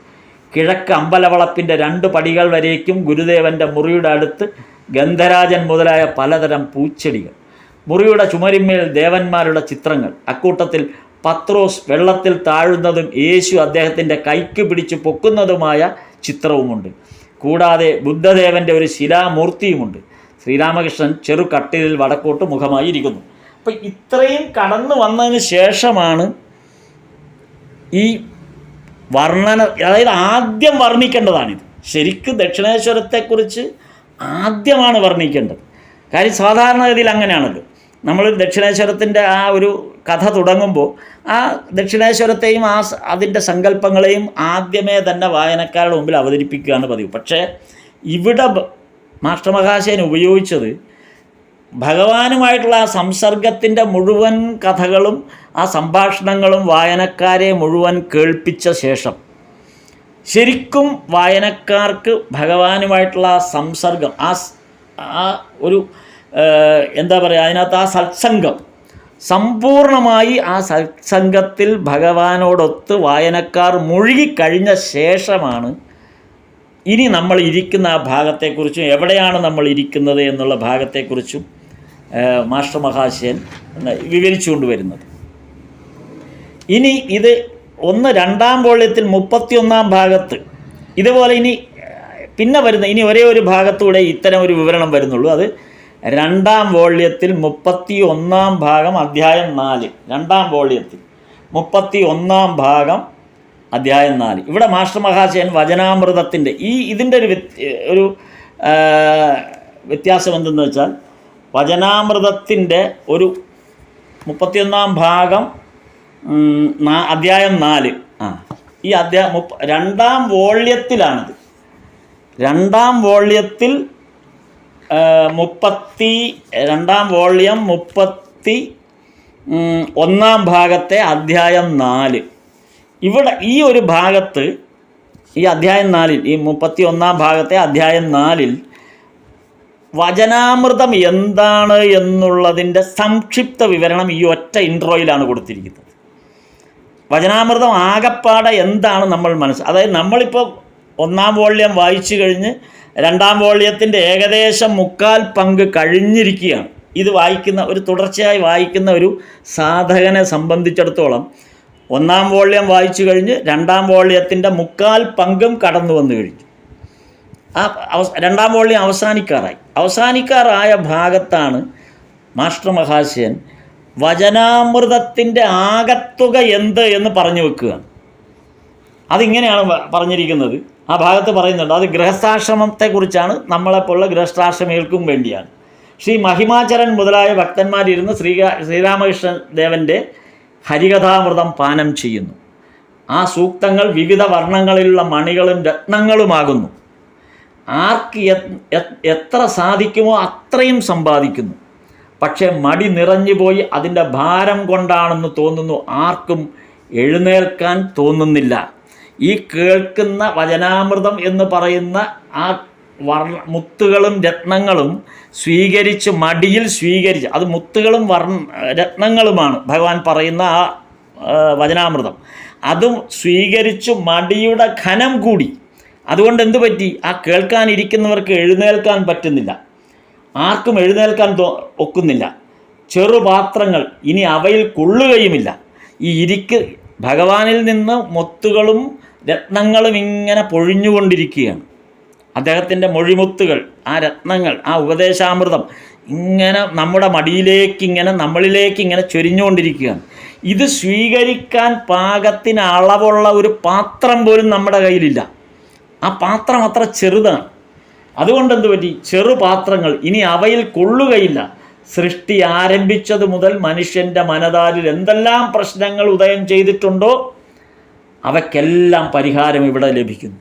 കിഴക്ക് അമ്പലവളപ്പിൻ്റെ 2 പടികൾ വരേക്കും ഗുരുദേവൻ്റെ മുറിയുടെ അടുത്ത് ഗന്ധരാജൻ മുതലായ പലതരം പൂച്ചെടികൾ. മുറിയുടെ ചുമരിന്മേൽ ദേവന്മാരുടെ ചിത്രങ്ങൾ. അക്കൂട്ടത്തിൽ പത്രോസ് വെള്ളത്തിൽ താഴുന്നതും യേശു അദ്ദേഹത്തിൻ്റെ കൈക്ക് പിടിച്ച് പൊക്കുന്നതുമായ ചിത്രവുമുണ്ട്. കൂടാതെ ബുദ്ധദേവൻ്റെ ഒരു ശിലാമൂർത്തിയുമുണ്ട്. ശ്രീരാമകൃഷ്ണൻ ചെറു കട്ടിലിൽ വടക്കോട്ട് മുഖമായി ഇരിക്കുന്നു. അപ്പം ഇത്രയും കടന്നു വന്നതിന് ശേഷമാണ് ഈ വർണ്ണന, അതായത് ആദ്യം വർണ്ണിക്കേണ്ടതാണിത്. ശരിക്കും ദക്ഷിണേശ്വരത്തെക്കുറിച്ച് ആദ്യമാണ് വർണ്ണിക്കേണ്ടത്. കാര്യം സാധാരണഗതിയിൽ അങ്ങനെയാണല്ലോ. നമ്മൾ ദക്ഷിണേശ്വരത്തിൻ്റെ ആ ഒരു കഥ തുടങ്ങുമ്പോൾ ആ ദക്ഷിണേശ്വരത്തെയും അതിൻ്റെ സങ്കല്പങ്ങളെയും ആദ്യമേ തന്നെ വായനക്കാരുടെ മുമ്പിൽ അവതരിപ്പിക്കുകയാണ് പതിവ്. പക്ഷേ ഇവിടെ മാസ്റ്റർ മഹാശയൻ ഉപയോഗിച്ചത് ഭഗവാനുമായിട്ടുള്ള ആ സംസർഗത്തിൻ്റെ മുഴുവൻ കഥകളും ആ സംഭാഷണങ്ങളും വായനക്കാരെ മുഴുവൻ കേൾപ്പിച്ച ശേഷം ശരിക്കും വായനക്കാർക്ക് ഭഗവാനുമായിട്ടുള്ള ആ സംസർഗം, ആ ഒരു എന്താ പറയുക, അതിനകത്ത് ആ സത്സംഗം സമ്പൂർണമായി, ആ സത്സംഗത്തിൽ ഭഗവാനോടൊത്ത് വായനക്കാർ മുഴുകിക്കഴിഞ്ഞ ശേഷമാണ് ഇനി നമ്മൾ ഇരിക്കുന്ന ആ ഭാഗത്തെക്കുറിച്ചും എവിടെയാണ് നമ്മൾ ഇരിക്കുന്നത് എന്നുള്ള ഭാഗത്തെക്കുറിച്ചും മാസ്റ്റർ മഹാശയൻ വിവരിച്ചു കൊണ്ടുവരുന്നത്. ഇനി ഇത് രണ്ടാം വോള്യത്തിൽ 31-ാം ഭാഗത്ത് ഇതുപോലെ ഇനി പിന്നെ വരുന്ന ഇനി ഒരേ ഒരു ഭാഗത്തൂടെ ഇത്തരം ഒരു വിവരണം വരുന്നുള്ളൂ. അത് രണ്ടാം വോള്യത്തിൽ 31-ാം ഭാഗം അധ്യായം 4, രണ്ടാം വോള്യത്തിൽ 31-ാം ഭാഗം അധ്യായം 4. ഇവിടെ മാസ്റ്റർ മഹാശയൻ വചനാമൃതത്തിൻ്റെ ഇതിൻ്റെ ഒരു വ്യത്യാസം എന്തെന്ന് വെച്ചാൽ, വചനാമൃതത്തിൻ്റെ ഒരു 31-ാം ഭാഗം അധ്യായം 4, ഈ രണ്ടാം വോള്യത്തിലാണിത്. രണ്ടാം വോള്യത്തിൽ 32-ാം വോള്യം 31-ാം ഭാഗത്തെ അധ്യായം 4. ഇവിടെ ഈ ഒരു ഭാഗത്ത് ഈ അധ്യായം 4-ൽ ഈ 31-ാം ഭാഗത്തെ അധ്യായം 4-ൽ വചനാമൃതം എന്താണ് എന്നുള്ളതിൻ്റെ സംക്ഷിപ്ത വിവരണം ഈ ഒറ്റ ഇൻട്രോയിലാണ് കൊടുത്തിരിക്കുന്നത്. വചനാമൃതം ആകപ്പാടെ എന്താണ് നമ്മൾ അതായത് നമ്മളിപ്പോൾ 1-ാം വോള്യം വായിച്ചു കഴിഞ്ഞ് 2-ാം വോള്യത്തിൻ്റെ ഏകദേശം 1/4 പങ്ക് കഴിഞ്ഞിരിക്കുകയാണ്. ഇത് വായിക്കുന്ന തുടർച്ചയായി വായിക്കുന്ന ഒരു സാധകനെ സംബന്ധിച്ചിടത്തോളം 1-ാം വോള്യം വായിച്ചു കഴിഞ്ഞ് 2-ാം വോള്യത്തിൻ്റെ 1/4 പങ്കും കടന്നു വന്നു കഴിഞ്ഞു. ആ 2-ാം വോള്യം അവസാനിക്കാറായ ഭാഗത്താണ് മാസ്റ്റർ മഹാശയൻ വചനാമൃതത്തിൻ്റെ ആകത്തുക എന്ത് എന്ന് പറഞ്ഞു വെക്കുകയാണ്. അതിങ്ങനെയാണ് പറഞ്ഞിരിക്കുന്നത്. ആ ഭാഗത്ത് പറയുന്നുണ്ട്, അത് ഗൃഹസ്ഥാശ്രമത്തെക്കുറിച്ചാണ്, നമ്മളെപ്പോലുള്ള ഗൃഹസ്ഥാശ്രമികൾക്കും വേണ്ടിയാണ്. ശ്രീ മഹിമാചരൻ മുതലായ ഭക്തന്മാരിരുന്ന് ശ്രീരാമകൃഷ്ണ ദേവൻ്റെ ഹരികഥാമൃതം പാനം ചെയ്യുന്നു. ആ സൂക്തങ്ങൾ വിവിധ വർണ്ണങ്ങളിലുള്ള മണികളും രത്നങ്ങളുമാകുന്നു. ആർക്ക് എത്ര സാധിക്കുമോ അത്രയും സമ്പാദിക്കുന്നു. പക്ഷേ മടി നിറഞ്ഞുപോയി അതിൻ്റെ ഭാരം കൊണ്ടാണെന്ന് തോന്നുന്നു. ആർക്കും എഴുന്നേൽക്കാൻ തോന്നുന്നില്ല. ഈ കേൾക്കുന്ന വചനാമൃതം എന്ന് പറയുന്ന ആ മുത്തുകളും രത്നങ്ങളും മടിയിൽ സ്വീകരിച്ച്, അത് മുത്തുകളും രത്നങ്ങളുമാണ് ഭഗവാൻ പറയുന്ന ആ വചനാമൃതം. അതും സ്വീകരിച്ചു മടിയുടെ ഘനം കൂടി. അതുകൊണ്ട് എന്തു പറ്റി? ആ കേൾക്കാനിരിക്കുന്നവർക്ക് എഴുന്നേൽക്കാൻ പറ്റുന്നില്ല. ആർക്കും എഴുന്നേൽക്കാൻ ഒക്കുന്നില്ല. ചെറുപാത്രങ്ങൾ ഇനി അവയിൽ കൊള്ളുകയുമില്ല. ഈ ഭഗവാനിൽ നിന്ന് മുത്തുകളും രത്നങ്ങളും ഇങ്ങനെ പൊഴിഞ്ഞുകൊണ്ടിരിക്കുകയാണ്. അദ്ദേഹത്തിൻ്റെ മൊഴിമുത്തുകൾ, ആ രത്നങ്ങൾ, ആ ഉപദേശാമൃതം ഇങ്ങനെ നമ്മുടെ നമ്മളിലേക്ക് ഇങ്ങനെ ചൊരിഞ്ഞുകൊണ്ടിരിക്കുകയാണ്. ഇത് സ്വീകരിക്കാൻ പാകത്തിന് അളവുള്ള ഒരു പാത്രം പോലും നമ്മുടെ കയ്യിലില്ല. ആ പാത്രം അത്ര ചെറുതാണ്. അതുകൊണ്ട് എന്തു പറ്റി? ചെറുപാത്രങ്ങൾ ഇനി അവയിൽ കൊള്ളുകയില്ല. സൃഷ്ടി ആരംഭിച്ചത് മുതൽ മനുഷ്യൻ്റെ മനതാരിൽ എന്തെല്ലാം പ്രശ്നങ്ങൾ ഉദയം ചെയ്തിട്ടുണ്ടോ അവയ്ക്കെല്ലാം പരിഹാരം ഇവിടെ ലഭിക്കുന്നു.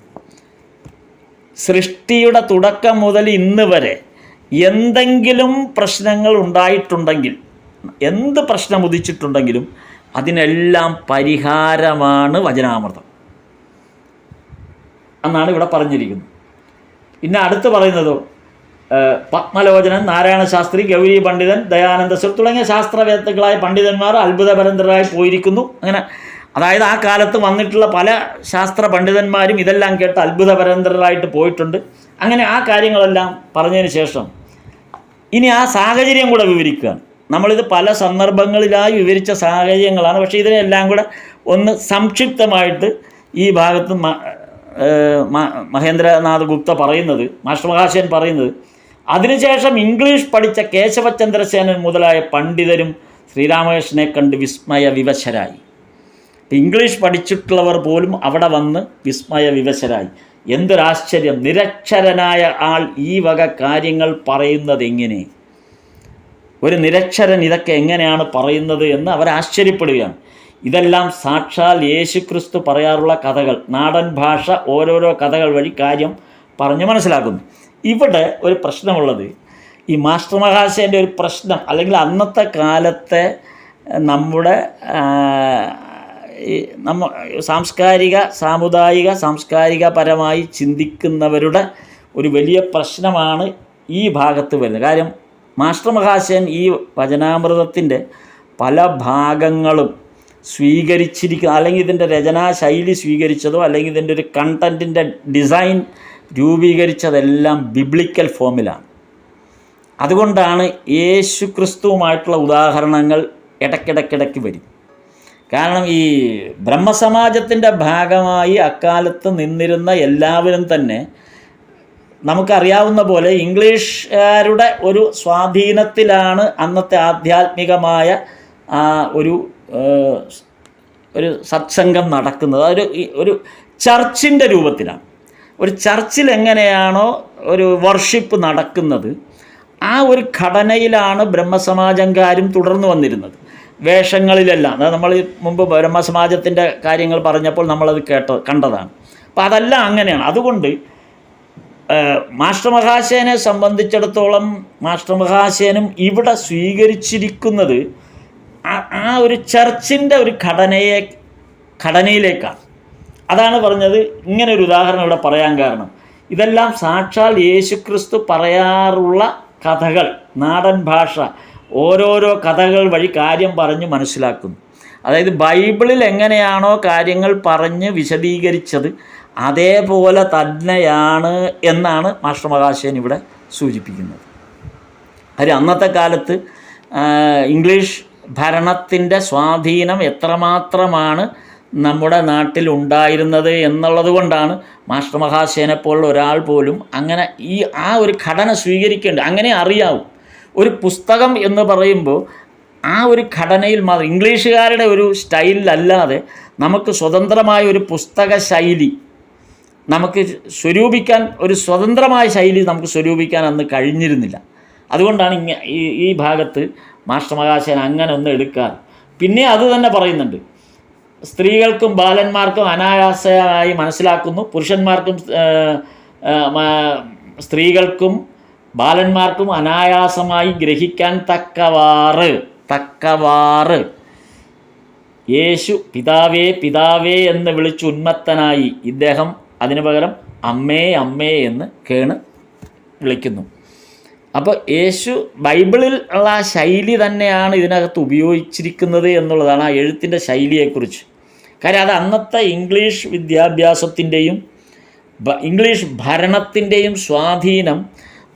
സൃഷ്ടിയുടെ തുടക്കം മുതൽ ഇന്ന് വരെ എന്തെങ്കിലും പ്രശ്നങ്ങൾ ഉണ്ടായിട്ടുണ്ടെങ്കിൽ, എന്ത് പ്രശ്നം ഉദിച്ചിട്ടുണ്ടെങ്കിലും അതിനെല്ലാം പരിഹാരമാണ് വചനാമൃതം എന്നാണ് ഇവിടെ പറഞ്ഞിരിക്കുന്നത്. പിന്നെ അടുത്ത് പറയുന്നതോ, പത്മലോചനൻ, നാരായണ ശാസ്ത്രി, ഗൗരി പണ്ഡിതൻ, ദയാനന്ദ സർ തുടങ്ങിയ ശാസ്ത്രവേത്തകളായ പണ്ഡിതന്മാർ അത്ഭുതപരന്തരായി പോയിരിക്കുന്നു. അങ്ങനെ അതായത് ആ കാലത്ത് വന്നിട്ടുള്ള പല ശാസ്ത്ര പണ്ഡിതന്മാരും ഇതെല്ലാം കേട്ട് അത്ഭുതപരന്തരായിട്ട് പോയിട്ടുണ്ട്. അങ്ങനെ ആ കാര്യങ്ങളെല്ലാം പറഞ്ഞതിന് ശേഷം ഇനി ആ സാഹചര്യം കൂടെ വിവരിക്കുകയാണ്. നമ്മളിത് പല സന്ദർഭങ്ങളിലായി വിവരിച്ച സാഹചര്യങ്ങളാണ്. പക്ഷേ ഇതിനെല്ലാം കൂടെ ഒന്ന് സംക്ഷിപ്തമായിട്ട് ഈ ഭാഗത്ത് മഹേന്ദ്രനാഥ് ഗുപ്ത പറയുന്നത്, മാസ്റ്റർ മഹാശയൻ പറയുന്നത്, അതിനുശേഷം ഇംഗ്ലീഷ് പഠിച്ച കേശവചന്ദ്രസേനൻ മുതലായ പണ്ഡിതരും ശ്രീരാമകൃഷ്ണനെ കണ്ട് വിസ്മയ വിവശരായി. ഇംഗ്ലീഷ് പഠിച്ചിട്ടുള്ളവർ പോലും അവിടെ വന്ന് വിസ്മയ വിവശരായി. എന്തൊരാശ്ചര്യം! നിരക്ഷരനായ ആൾ ഈ വക കാര്യങ്ങൾ പറയുന്നത് എങ്ങനെ? ഒരു നിരക്ഷരൻ ഇതൊക്കെ എങ്ങനെയാണ് പറയുന്നത് എന്ന് അവർ ആശ്ചര്യപ്പെടുകയാണ്. ഇതെല്ലാം സാക്ഷാൽ യേശുക്രിസ്തു പറയാറുള്ള കഥകൾ. നാടൻ ഭാഷ ഓരോരോ കഥകൾ വഴി കാര്യം പറഞ്ഞ് മനസ്സിലാക്കുന്നു. ഇവിടെ ഒരു പ്രശ്നമുള്ളത്, ഈ മാസ്റ്റർ മഹാശയൻ്റെ ഒരു പ്രശ്നം, അല്ലെങ്കിൽ അന്നത്തെ കാലത്തെ നമ്മുടെ സാംസ്കാരിക സാംസ്കാരികപരമായി ചിന്തിക്കുന്നവരുടെ ഒരു വലിയ പ്രശ്നമാണ് ഈ ഭാഗത്ത് വരുന്നത്. കാര്യം മാസ്റ്റർ മഹാശയൻ ഈ വചനാമൃതത്തിൻ്റെ പല ഭാഗങ്ങളും സ്വീകരിച്ചിരിക്കുന്ന, അല്ലെങ്കിൽ ഇതിൻ്റെ രചനാശൈലി സ്വീകരിച്ചതോ അല്ലെങ്കിൽ ഇതിൻ്റെ ഒരു കണ്ടൻറ്റിൻ്റെ ഡിസൈൻ രൂപീകരിച്ചതെല്ലാം ബിബ്ലിക്കൽ ഫോമിലാണ്. അതുകൊണ്ടാണ് യേശു ക്രിസ്തുവുമായിട്ടുള്ള ഉദാഹരണങ്ങൾ ഇടയ്ക്കിടയ്ക്കിടയ്ക്ക് വരും. കാരണം ഈ ബ്രഹ്മസമാജത്തിൻ്റെ ഭാഗമായി അക്കാലത്ത് നിന്നിരുന്ന എല്ലാവരും തന്നെ നമുക്കറിയാവുന്ന പോലെ ഇംഗ്ലീഷുകാരുടെ ഒരു സ്വാധീനത്തിലാണ് അന്നത്തെ ആധ്യാത്മികമായ ഒരു സത്സംഗം നടക്കുന്നത്. ഒരു ചർച്ചിൻ്റെ രൂപത്തിലാണ്. ഒരു ചർച്ചിൽ എങ്ങനെയാണോ ഒരു വർഷിപ്പ് നടക്കുന്നത്, ആ ഒരു ഘടനയിലാണ് ബ്രഹ്മസമാജംകാരും തുടർന്നു വന്നിരുന്നത്. വേഷങ്ങളിലെല്ലാം, അതായത് നമ്മൾ മുമ്പ് ബ്രഹ്മസമാജത്തിൻ്റെ കാര്യങ്ങൾ പറഞ്ഞപ്പോൾ നമ്മളത് കണ്ടതാണ്. അപ്പോൾ അതെല്ലാം അങ്ങനെയാണ്. അതുകൊണ്ട് മാസ്റ്റർ മഹാശയനെ സംബന്ധിച്ചിടത്തോളം മാസ്റ്റർ മഹാശയനും ഇവിടെ സ്വീകരിച്ചിരിക്കുന്നത് ആ ഒരു ചർച്ചിൻ്റെ ഒരു ഘടനയിലേക്കാണ്. അതാണ് പറഞ്ഞത്. ഇങ്ങനെ ഒരു ഉദാഹരണം ഇവിടെ പറയാൻ കാരണം, ഇതെല്ലാം സാക്ഷാൽ യേശുക്രിസ്തു പറയാറുള്ള കഥകൾ, നാടൻ ഭാഷ, ഓരോരോ കഥകൾ വഴി കാര്യം പറഞ്ഞ് മനസ്സിലാക്കുന്നു. അതായത് ബൈബിളിൽ എങ്ങനെയാണോ കാര്യങ്ങൾ പറഞ്ഞ് വിശദീകരിച്ചത് അതേപോലെ തന്നെയാണ് എന്നാണ് മാസ്റ്റർ മഹാശയൻ ഇവിടെ സൂചിപ്പിക്കുന്നത്. കാര്യം അന്നത്തെ കാലത്ത് ഇംഗ്ലീഷ് ഭരണത്തിൻ്റെ സ്വാധീനം എത്രമാത്രമാണ് നമ്മുടെ നാട്ടിൽ ഉണ്ടായിരുന്നത് എന്നുള്ളത് കൊണ്ടാണ് മാസ്റ്റർ മഹാശയനെ പോലുള്ള ഒരാൾ പോലും അങ്ങനെ ആ ഒരു ഘടന സ്വീകരിക്കേണ്ടത്. അങ്ങനെ അറിയാവും. ഒരു പുസ്തകം എന്ന് പറയുമ്പോൾ ആ ഒരു ഘടനയിൽ മാത്രം, ഇംഗ്ലീഷുകാരുടെ ഒരു സ്റ്റൈലിലല്ലാതെ നമുക്ക് സ്വതന്ത്രമായ ഒരു പുസ്തക ശൈലി നമുക്ക് സ്വരൂപിക്കാൻ, ഒരു സ്വതന്ത്രമായ ശൈലി നമുക്ക് സ്വരൂപിക്കാൻ അന്ന് കഴിഞ്ഞിരുന്നില്ല. അതുകൊണ്ടാണ് ഈ ഭാഗത്ത് മാസ്റ്റർ മഹാശയൻ അങ്ങനെ ഒന്നും എടുക്കാറ്. പിന്നെ അത് തന്നെ പറയുന്നുണ്ട്, സ്ത്രീകൾക്കും ബാലന്മാർക്കും അനായാസമായി മനസ്സിലാക്കുന്നു, പുരുഷന്മാർക്കും സ്ത്രീകൾക്കും ബാലന്മാർക്കും അനായാസമായി ഗ്രഹിക്കാൻ തക്കവാറ് യേശു പിതാവേ പിതാവേ എന്ന് വിളിച്ച് ഉന്മത്തനായി ഇദ്ദേഹം അതിനു പകരം അമ്മേ അമ്മേ എന്ന് വിളിക്കുന്നു. അപ്പോൾ യേശു ബൈബിളിൽ ഉള്ള ആ ശൈലി തന്നെയാണ് ഇതിനകത്ത് ഉപയോഗിച്ചിരിക്കുന്നത് എന്നുള്ളതാണ് ആ എഴുത്തിൻ്റെ ശൈലിയെക്കുറിച്ച്. കാര്യം അത് അന്നത്തെ ഇംഗ്ലീഷ് വിദ്യാഭ്യാസത്തിൻ്റെയും ഇംഗ്ലീഷ് ഭരണത്തിൻ്റെയും സ്വാധീനം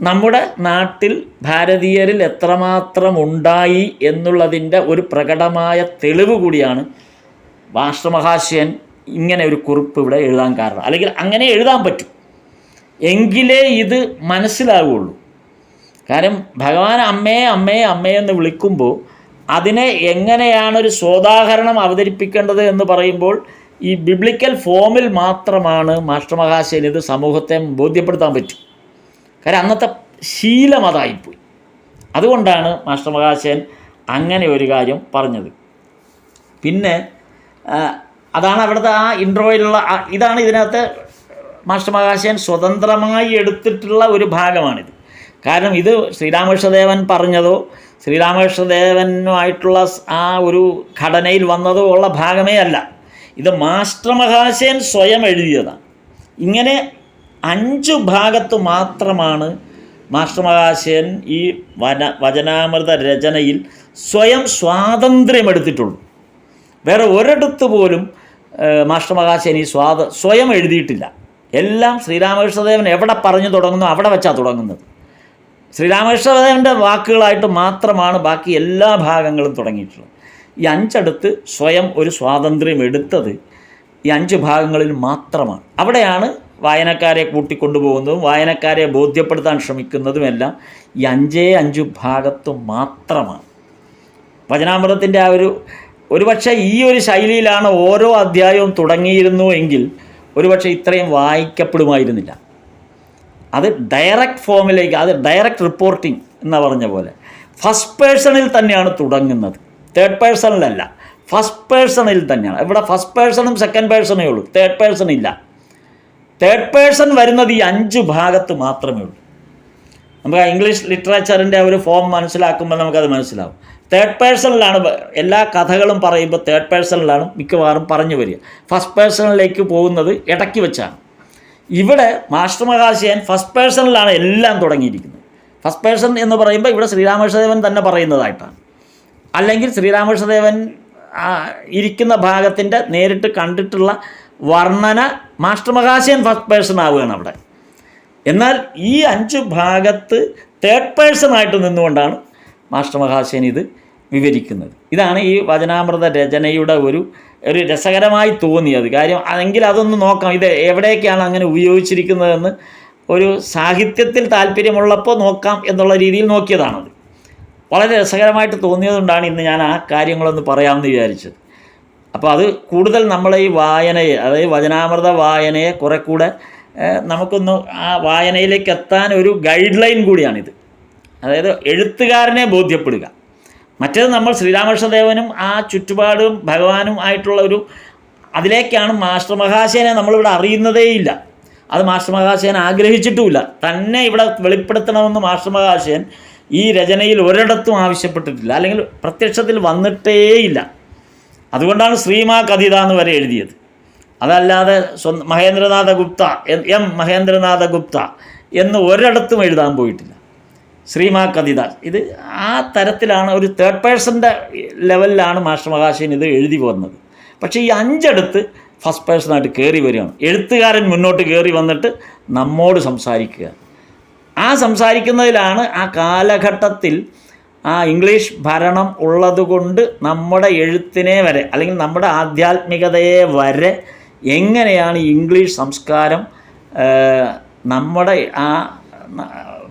നമ്മുടെ നാട്ടിൽ ഭാരതീയരിൽ എത്രമാത്രം ഉണ്ടായി എന്നുള്ളതിൻ്റെ ഒരു പ്രകടമായ തെളിവ് കൂടിയാണ് മാസ്റ്റർ മഹാശയൻ ഇങ്ങനെ ഒരു കുറിപ്പ് ഇവിടെ എഴുതാൻ കാരണം. അല്ലെങ്കിൽ അങ്ങനെ എഴുതാൻ പറ്റും, എങ്കിലേ ഇത് മനസ്സിലാവുകയുള്ളൂ. കാരണം ഭഗവാൻ അമ്മേ അമ്മേ അമ്മേ എന്ന് വിളിക്കുമ്പോൾ അതിനെ എങ്ങനെയാണ് ഒരു സോദാഹരണം അവതരിപ്പിക്കേണ്ടത് എന്ന് പറയുമ്പോൾ ഈ ബിബ്ലിക്കൽ ഫോമിൽ മാത്രമാണ് മാസ്റ്റർ മഹാശയൻ ഇത് സമൂഹത്തെ ബോധ്യപ്പെടുത്താൻ പറ്റും. കാര്യം അന്നത്തെ ശീലം അതായിപ്പോയി. അതുകൊണ്ടാണ് മാസ്റ്റർ മഹാശയൻ അങ്ങനെ ഒരു കാര്യം പറഞ്ഞത്. പിന്നെ അതാണ് അവിടുത്തെ ആ ഇൻട്രോയിലുള്ള ഇതാണ് ഇതിനകത്ത് മാസ്റ്റർ മഹാശയൻ സ്വതന്ത്രമായി എടുത്തിട്ടുള്ള ഒരു ഭാഗമാണിത്. കാരണം ഇത് ശ്രീരാമകൃഷ്ണദേവൻ പറഞ്ഞതോ ശ്രീരാമകൃഷ്ണദേവനുമായിട്ടുള്ള ആ ഒരു ഘടനയിൽ വന്നതോ ഉള്ള ഭാഗമേ അല്ല. ഇത് മാസ്റ്റർ മഹാശയൻ സ്വയം എഴുതിയതാണ്. ഇങ്ങനെ 5 ഭാഗത്ത് മാത്രമാണ് മാസ്റ്റർ മഹാശയൻ ഈ വചനാമൃത രചനയിൽ സ്വയം സ്വാതന്ത്ര്യമെടുത്തിട്ടുള്ളൂ. വേറെ ഒരിടത്ത് പോലും മാസ്റ്റർ മഹാശയൻ ഈ സ്വയം എഴുതിയിട്ടില്ല. എല്ലാം ശ്രീരാമകൃഷ്ണദേവൻ എവിടെ പറഞ്ഞു തുടങ്ങുന്നു അവിടെ വെച്ചാണ് തുടങ്ങുന്നത്. ശ്രീരാമകൃഷ്ണദേവൻ്റെ വാക്കുകളായിട്ട് മാത്രമാണ് ബാക്കി എല്ലാ ഭാഗങ്ങളും തുടങ്ങിയിട്ടുള്ളത്. ഈ 5 സ്വയം ഒരു സ്വാതന്ത്ര്യം എടുത്തത് ഈ 5 ഭാഗങ്ങളിൽ മാത്രമാണ്. അവിടെയാണ് വായനക്കാരെ കൂട്ടിക്കൊണ്ടുപോകുന്നതും വായനക്കാരെ ബോധ്യപ്പെടുത്താൻ ശ്രമിക്കുന്നതുമെല്ലാം ഈ 5 ഭാഗത്ത് മാത്രമാണ്. വചനാമൃതത്തിൻ്റെ ആ ഒരുപക്ഷെ ഈ ഒരു ശൈലിയിലാണ് ഓരോ അധ്യായവും തുടങ്ങിയിരുന്നു എങ്കിൽ ഒരുപക്ഷെ ഇത്രയും വായിക്കപ്പെടുമായിരുന്നില്ല. അത് ഡയറക്റ്റ് ഫോമിലേക്ക്, അത് ഡയറക്റ്റ് റിപ്പോർട്ടിംഗ് എന്ന് പറഞ്ഞ പോലെ ഫസ്റ്റ് പേഴ്സണിൽ തന്നെയാണ് തുടങ്ങുന്നത്, തേർഡ് പേഴ്സണിലല്ല, ഫസ്റ്റ് പേഴ്സണിൽ തന്നെയാണ്. ഇവിടെ ഫസ്റ്റ് പേഴ്സണും സെക്കൻഡ് പേഴ്സണേ ഉള്ളൂ, തേർഡ് പേഴ്സൺ ഇല്ല. തേർഡ് പേഴ്സൺ വരുന്നത് ഈ 5 ഭാഗത്ത് മാത്രമേ ഉള്ളൂ. നമുക്ക് ഇംഗ്ലീഷ് ലിറ്ററേച്ചറിൻ്റെ ഒരു ഫോം മനസ്സിലാക്കുമ്പോൾ നമുക്കത് മനസ്സിലാവും. തേർഡ് പേഴ്സണിലാണ് എല്ലാ കഥകളും പറയുമ്പോൾ തേർഡ് പേഴ്സണിലാണ് മിക്കവാറും പറഞ്ഞു വരിക. ഫസ്റ്റ് പേഴ്സണിലേക്ക് പോകുന്നത് ഇടയ്ക്ക് വെച്ചാണ്. ഇവിടെ മാസ്റ്റർ മഹാശയൻ ഫസ്റ്റ് പേഴ്സണിലാണ് എല്ലാം തുടങ്ങിയിരിക്കുന്നത്. ഫസ്റ്റ് പേഴ്സൺ എന്ന് പറയുമ്പോൾ ഇവിടെ ശ്രീരാമകൃഷ്ണദേവൻ തന്നെ പറയുന്നതായിട്ടാണ്. അല്ലെങ്കിൽ ശ്രീരാമകൃഷ്ണദേവൻ ഇരിക്കുന്ന ഭാഗത്തിൻ്റെ നേരിട്ട് കണ്ടിട്ടുള്ള വർണ്ണന മാസ്റ്റർ മഹാശയൻ ഫസ്റ്റ് പേഴ്സൺ ആവുകയാണ് അവിടെ. എന്നാൽ ഈ 5 ഭാഗത്ത് തേർഡ് പേഴ്സണായിട്ട് നിന്നുകൊണ്ടാണ് മാസ്റ്റർ മഹാശയൻ ഇത് വിവരിക്കുന്നത്. ഇതാണ് ഈ വചനാമൃത രചനയുടെ ഒരു രസകരമായി തോന്നിയത് കാര്യം. എങ്കിൽ അതൊന്ന് നോക്കാം, ഇത് എവിടേക്കാണ് അങ്ങനെ ഉപയോഗിച്ചിരിക്കുന്നതെന്ന് ഒരു സാഹിത്യത്തിൽ താല്പര്യമുള്ളപ്പോൾ നോക്കാം എന്നുള്ള രീതിയിൽ നോക്കിയതാണത്. വളരെ രസകരമായിട്ട് തോന്നിയതുകൊണ്ടാണ് ഇന്ന് ഞാൻ ആ കാര്യങ്ങളൊന്ന് പറയാമെന്ന് വിചാരിച്ചത്. അപ്പോൾ അത് കൂടുതൽ നമ്മളെ ഈ വായനയെ, അതായത് വചനാമൃത വായനയെ കുറെ കൂടെ നമുക്കൊന്ന് ആ വായനയിലേക്ക് എത്താൻ ഒരു ഗൈഡ് ലൈൻ കൂടിയാണിത്. അതായത് എഴുത്തുകാരനെ ബോധ്യപ്പെടുക. മറ്റേത് നമ്മൾ ശ്രീരാമകൃഷ്ണദേവനും ആ ചുറ്റുപാടും ഭഗവാനും ആയിട്ടുള്ള ഒരു അതിലേക്കാണ്. മാസ്റ്റർ മഹാശയനെ നമ്മളിവിടെ അറിയുന്നതേയില്ല. അത് മാസ്റ്റർ മഹാശയൻ ആഗ്രഹിച്ചിട്ടുമില്ല. തന്നെ ഇവിടെ വെളിപ്പെടുത്തണമെന്ന് മാസ്റ്റർ മഹാശയൻ ഈ രചനയിൽ ഒരിടത്തും ആവശ്യപ്പെട്ടിട്ടില്ല, അല്ലെങ്കിൽ പ്രത്യക്ഷത്തിൽ വന്നിട്ടേയില്ല. അതുകൊണ്ടാണ് ശ്രീമാ കഥിത എന്ന് വരെ എഴുതിയത്. അതല്ലാതെ മഹേന്ദ്രനാഥ ഗുപ്ത, എം മഹേന്ദ്രനാഥ ഗുപ്ത എന്ന് ഒരിടത്തും എഴുതാൻ പോയിട്ടില്ല. ശ്രീമാ കഥിത ഇത് ആ തരത്തിലാണ്, ഒരു തേർഡ് പേഴ്സൻ്റെ ലെവലിലാണ് മാസ്റ്റർ മഹാശയൻ ഇത് എഴുതി പോകുന്നത്. പക്ഷേ ഈ 5 ഫസ്റ്റ് പേഴ്സണായിട്ട് കയറി വരികയാണ്. എഴുത്തുകാരൻ മുന്നോട്ട് കയറി വന്നിട്ട് നമ്മോട് സംസാരിക്കുക. ആ സംസാരിക്കുന്നതിലാണ് ആ കാലഘട്ടത്തിൽ ആ ഇംഗ്ലീഷ് ഭരണം ഉള്ളതുകൊണ്ട് നമ്മുടെ എഴുത്തിനെ വരെ, അല്ലെങ്കിൽ നമ്മുടെ ആധ്യാത്മികതയെ വരെ എങ്ങനെയാണ് ഇംഗ്ലീഷ് സംസ്കാരം നമ്മുടെ ആ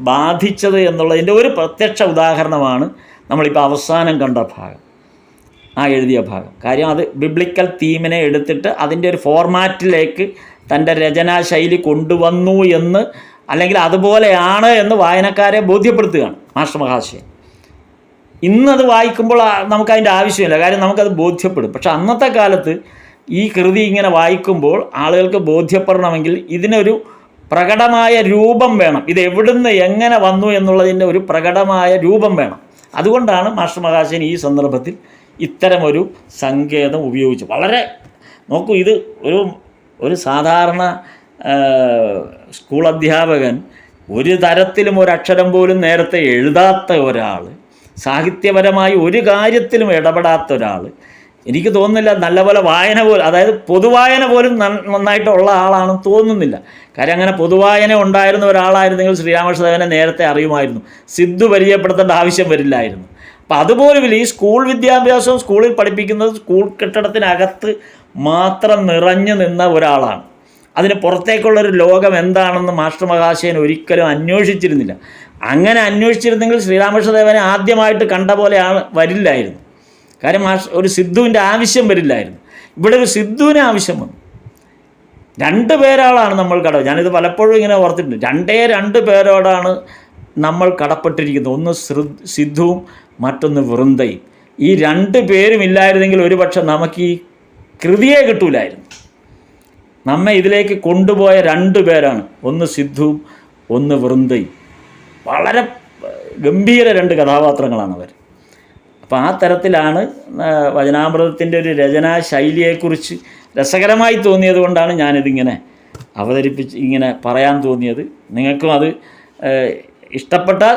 ബാധിച്ചത് എന്നുള്ളതിൻ്റെ ഒരു പ്രത്യക്ഷ ഉദാഹരണമാണ് നമ്മളിപ്പോൾ അവസാനം കണ്ട ഭാഗം, ആ എഴുതിയ ഭാഗം. കാര്യം അത് ബിബ്ലിക്കൽ തീമിനെ എടുത്തിട്ട് അതിൻ്റെ ഒരു ഫോർമാറ്റിലേക്ക് തൻ്റെ രചനാശൈലി കൊണ്ടുവന്നു എന്ന്, അല്ലെങ്കിൽ അതുപോലെയാണ് എന്ന് വായനക്കാരെ ബോധ്യപ്പെടുത്തുകയാണ് മാസ്റ്റർ മഹാശയൻ. ഇന്നത് വായിക്കുമ്പോൾ നമുക്കതിൻ്റെ ആവശ്യമില്ല, കാര്യം നമുക്കത് ബോധ്യപ്പെടും. പക്ഷെ അന്നത്തെ കാലത്ത് ഈ കൃതി ഇങ്ങനെ വായിക്കുമ്പോൾ ആളുകൾക്ക് ബോധ്യപ്പെടണമെങ്കിൽ ഇതിനൊരു പ്രകടമായ രൂപം വേണം. ഇത് എവിടുന്ന് എങ്ങനെ വന്നു എന്നുള്ളതിൻ്റെ ഒരു പ്രകടമായ രൂപം വേണം. അതുകൊണ്ടാണ് മാസ്റ്റർ മഹാശയൻ ഈ സന്ദർഭത്തിൽ ഇത്തരമൊരു സങ്കേതം ഉപയോഗിച്ചു. വളരെ നോക്കൂ, ഇത് ഒരു സാധാരണ സ്കൂൾ അധ്യാപകൻ, ഒരു തരത്തിലും ഒരക്ഷരം പോലും നേരത്തെ എഴുതാത്ത ഒരാൾ, സാഹിത്യപരമായി ഒരു കാര്യത്തിലും ഇടപെടാത്ത ഒരാൾ, എനിക്ക് തോന്നുന്നില്ല നല്ലപോലെ വായന പോലും, അതായത് പൊതുവായന പോലും നന്നായിട്ടുള്ള ആളാണെന്ന് തോന്നുന്നില്ല. കാര്യം അങ്ങനെ പൊതുവായന ഉണ്ടായിരുന്ന ഒരാളായിരുന്നെങ്കിൽ ശ്രീരാമകൃഷ്ണദേവനെ നേരത്തെ അറിയുമായിരുന്നു, സിദ്ധു പരിചയപ്പെടുത്തേണ്ട ആവശ്യം വരില്ലായിരുന്നു. അപ്പം അതുപോലുമില്ല. ഈ സ്കൂൾ വിദ്യാഭ്യാസവും സ്കൂളിൽ പഠിപ്പിക്കുന്നത് സ്കൂൾ കെട്ടിടത്തിനകത്ത് മാത്രം നിറഞ്ഞു നിന്ന ഒരാളാണ്. അതിന് പുറത്തേക്കുള്ളൊരു ലോകം എന്താണെന്ന് മാസ്റ്റർ മഹാശയൻ ഒരിക്കലും അന്വേഷിച്ചിരുന്നില്ല. അങ്ങനെ അന്വേഷിച്ചിരുന്നെങ്കിൽ ശ്രീരാമകൃഷ്ണദേവനെ ആദ്യമായിട്ട് കണ്ട പോലെ വരില്ലായിരുന്നു. കാര്യം ഒരു സിദ്ധുവിൻ്റെ ആവശ്യം വരില്ലായിരുന്നു. ഇവിടെ ഒരു സിദ്ധുവിന് ആവശ്യം വന്നു. 2 പേരാളാണ് നമ്മൾ ഞാനിത് പലപ്പോഴും ഇങ്ങനെ ഓർത്തിട്ടുണ്ട്. 2 പേരോടാണ് നമ്മൾ കടപ്പെട്ടിരിക്കുന്നത്. ഒന്ന് സിദ്ധുവും മറ്റൊന്ന് വൃന്ദയും. ഈ 2 പേരും ഇല്ലായിരുന്നെങ്കിൽ ഒരുപക്ഷെ നമുക്ക് ഈ കൃതിയെ കിട്ടൂലായിരുന്നു. നമ്മെ ഇതിലേക്ക് കൊണ്ടുപോയ 2 പേരാണ്, ഒന്ന് സിദ്ധുവും ഒന്ന് വൃന്ദയും. വളരെ ഗംഭീര 2 കഥാപാത്രങ്ങളാണ് അവർ. അപ്പോൾ ആ തരത്തിലാണ് വചനാമൃതത്തിൻ്റെ ഒരു രചനാ ശൈലിയെക്കുറിച്ച് രസകരമായി തോന്നിയത് കൊണ്ടാണ് ഞാനിതിങ്ങനെ ഇങ്ങനെ പറയാൻ തോന്നിയത്. നിങ്ങൾക്കും അത് ഇഷ്ടപ്പെട്ടാൽ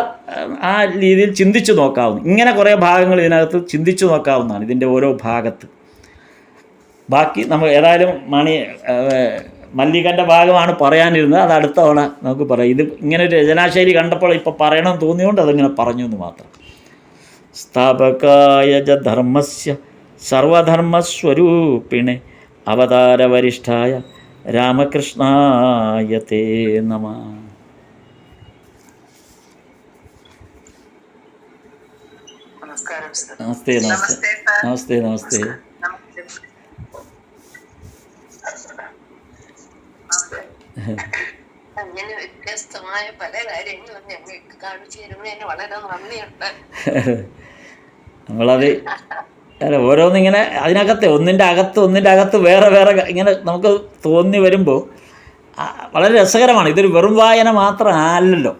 ആ രീതിയിൽ ചിന്തിച്ചു നോക്കാവുന്ന, ഇങ്ങനെ കുറേ ഭാഗങ്ങൾ ഇതിനകത്ത് ചിന്തിച്ചു നോക്കാവുന്നതാണ് ഇതിൻ്റെ ഓരോ ഭാഗത്ത്. ബാക്കി നമ്മൾ ഏതായാലും മല്ലികൻ്റെ ഭാഗമാണ് പറയാനിരുന്നത്, അത് അടുത്ത തവണ നമുക്ക് പറയാം. ഇത് ഇങ്ങനെ ഒരു രചനാശൈലി കണ്ടപ്പോൾ ഇപ്പോൾ പറയണമെന്ന് തോന്നിയുകൊണ്ട് അതിങ്ങനെ പറഞ്ഞു എന്ന് മാത്രം. സ്ഥാപകായ ച ധർമ്മസ്യ സർവധർമ്മസ്വരൂപിണേ അവതാരവരിഷ്ഠായ രാമകൃഷ്ണായ തേ നമഃ. നമസ്തേ നമസ്തേ നമസ്തേ നമസ്തേ. അങ്ങനെ വ്യത്യസ്തമായ പല കാര്യങ്ങളും ഞങ്ങൾക്ക് കാണിച്ചു തരുന്നതിന് വളരെ നന്ദിയുണ്ട്. നമ്മളത് ഓരോന്നിങ്ങനെ ഒന്നിൻ്റെ അകത്ത് വേറെ ഇങ്ങനെ നമുക്ക് തോന്നി വരുമ്പോൾ വളരെ രസകരമാണ്. ഇതൊരു വെറും വായന മാത്രമല്ലല്ലോ,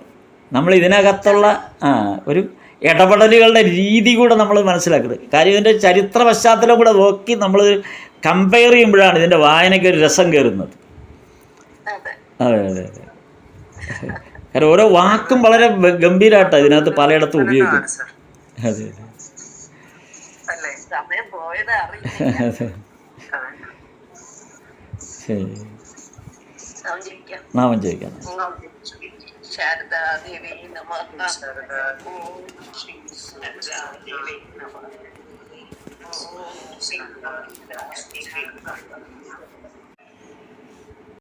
നമ്മൾ ഇതിനകത്തുള്ള ഒരു ഇടപെടലുകളുടെ രീതി കൂടെ നമ്മൾ മനസ്സിലാക്കുന്നത്. കാര്യം ഇതിൻ്റെ ചരിത്ര പശ്ചാത്തലം കൂടെ നോക്കി നമ്മൾ കമ്പയർ ചെയ്യുമ്പോഴാണ് ഇതിൻ്റെ വായനയ്ക്ക് ഒരു രസം കയറുന്നത്. അതെ അതെ അതെ. കാരണം ഓരോ വാക്കും വളരെ ഗംഭീരമായിട്ടാണ് ഇതിനകത്ത് പലയിടത്തും ഉപയോഗിക്കുന്നത്. അതെ അതെ സമയം പോയത് അതെ. ശരി, അറിയില്ല. നാമം ചോദിക്കാം. ശാരദാദേവി നമഃ. ഓം ശ്രീ ശാരദാദേവി നമഃ. ഓം ശ്രീ ശാരദാദേവി നമഃ.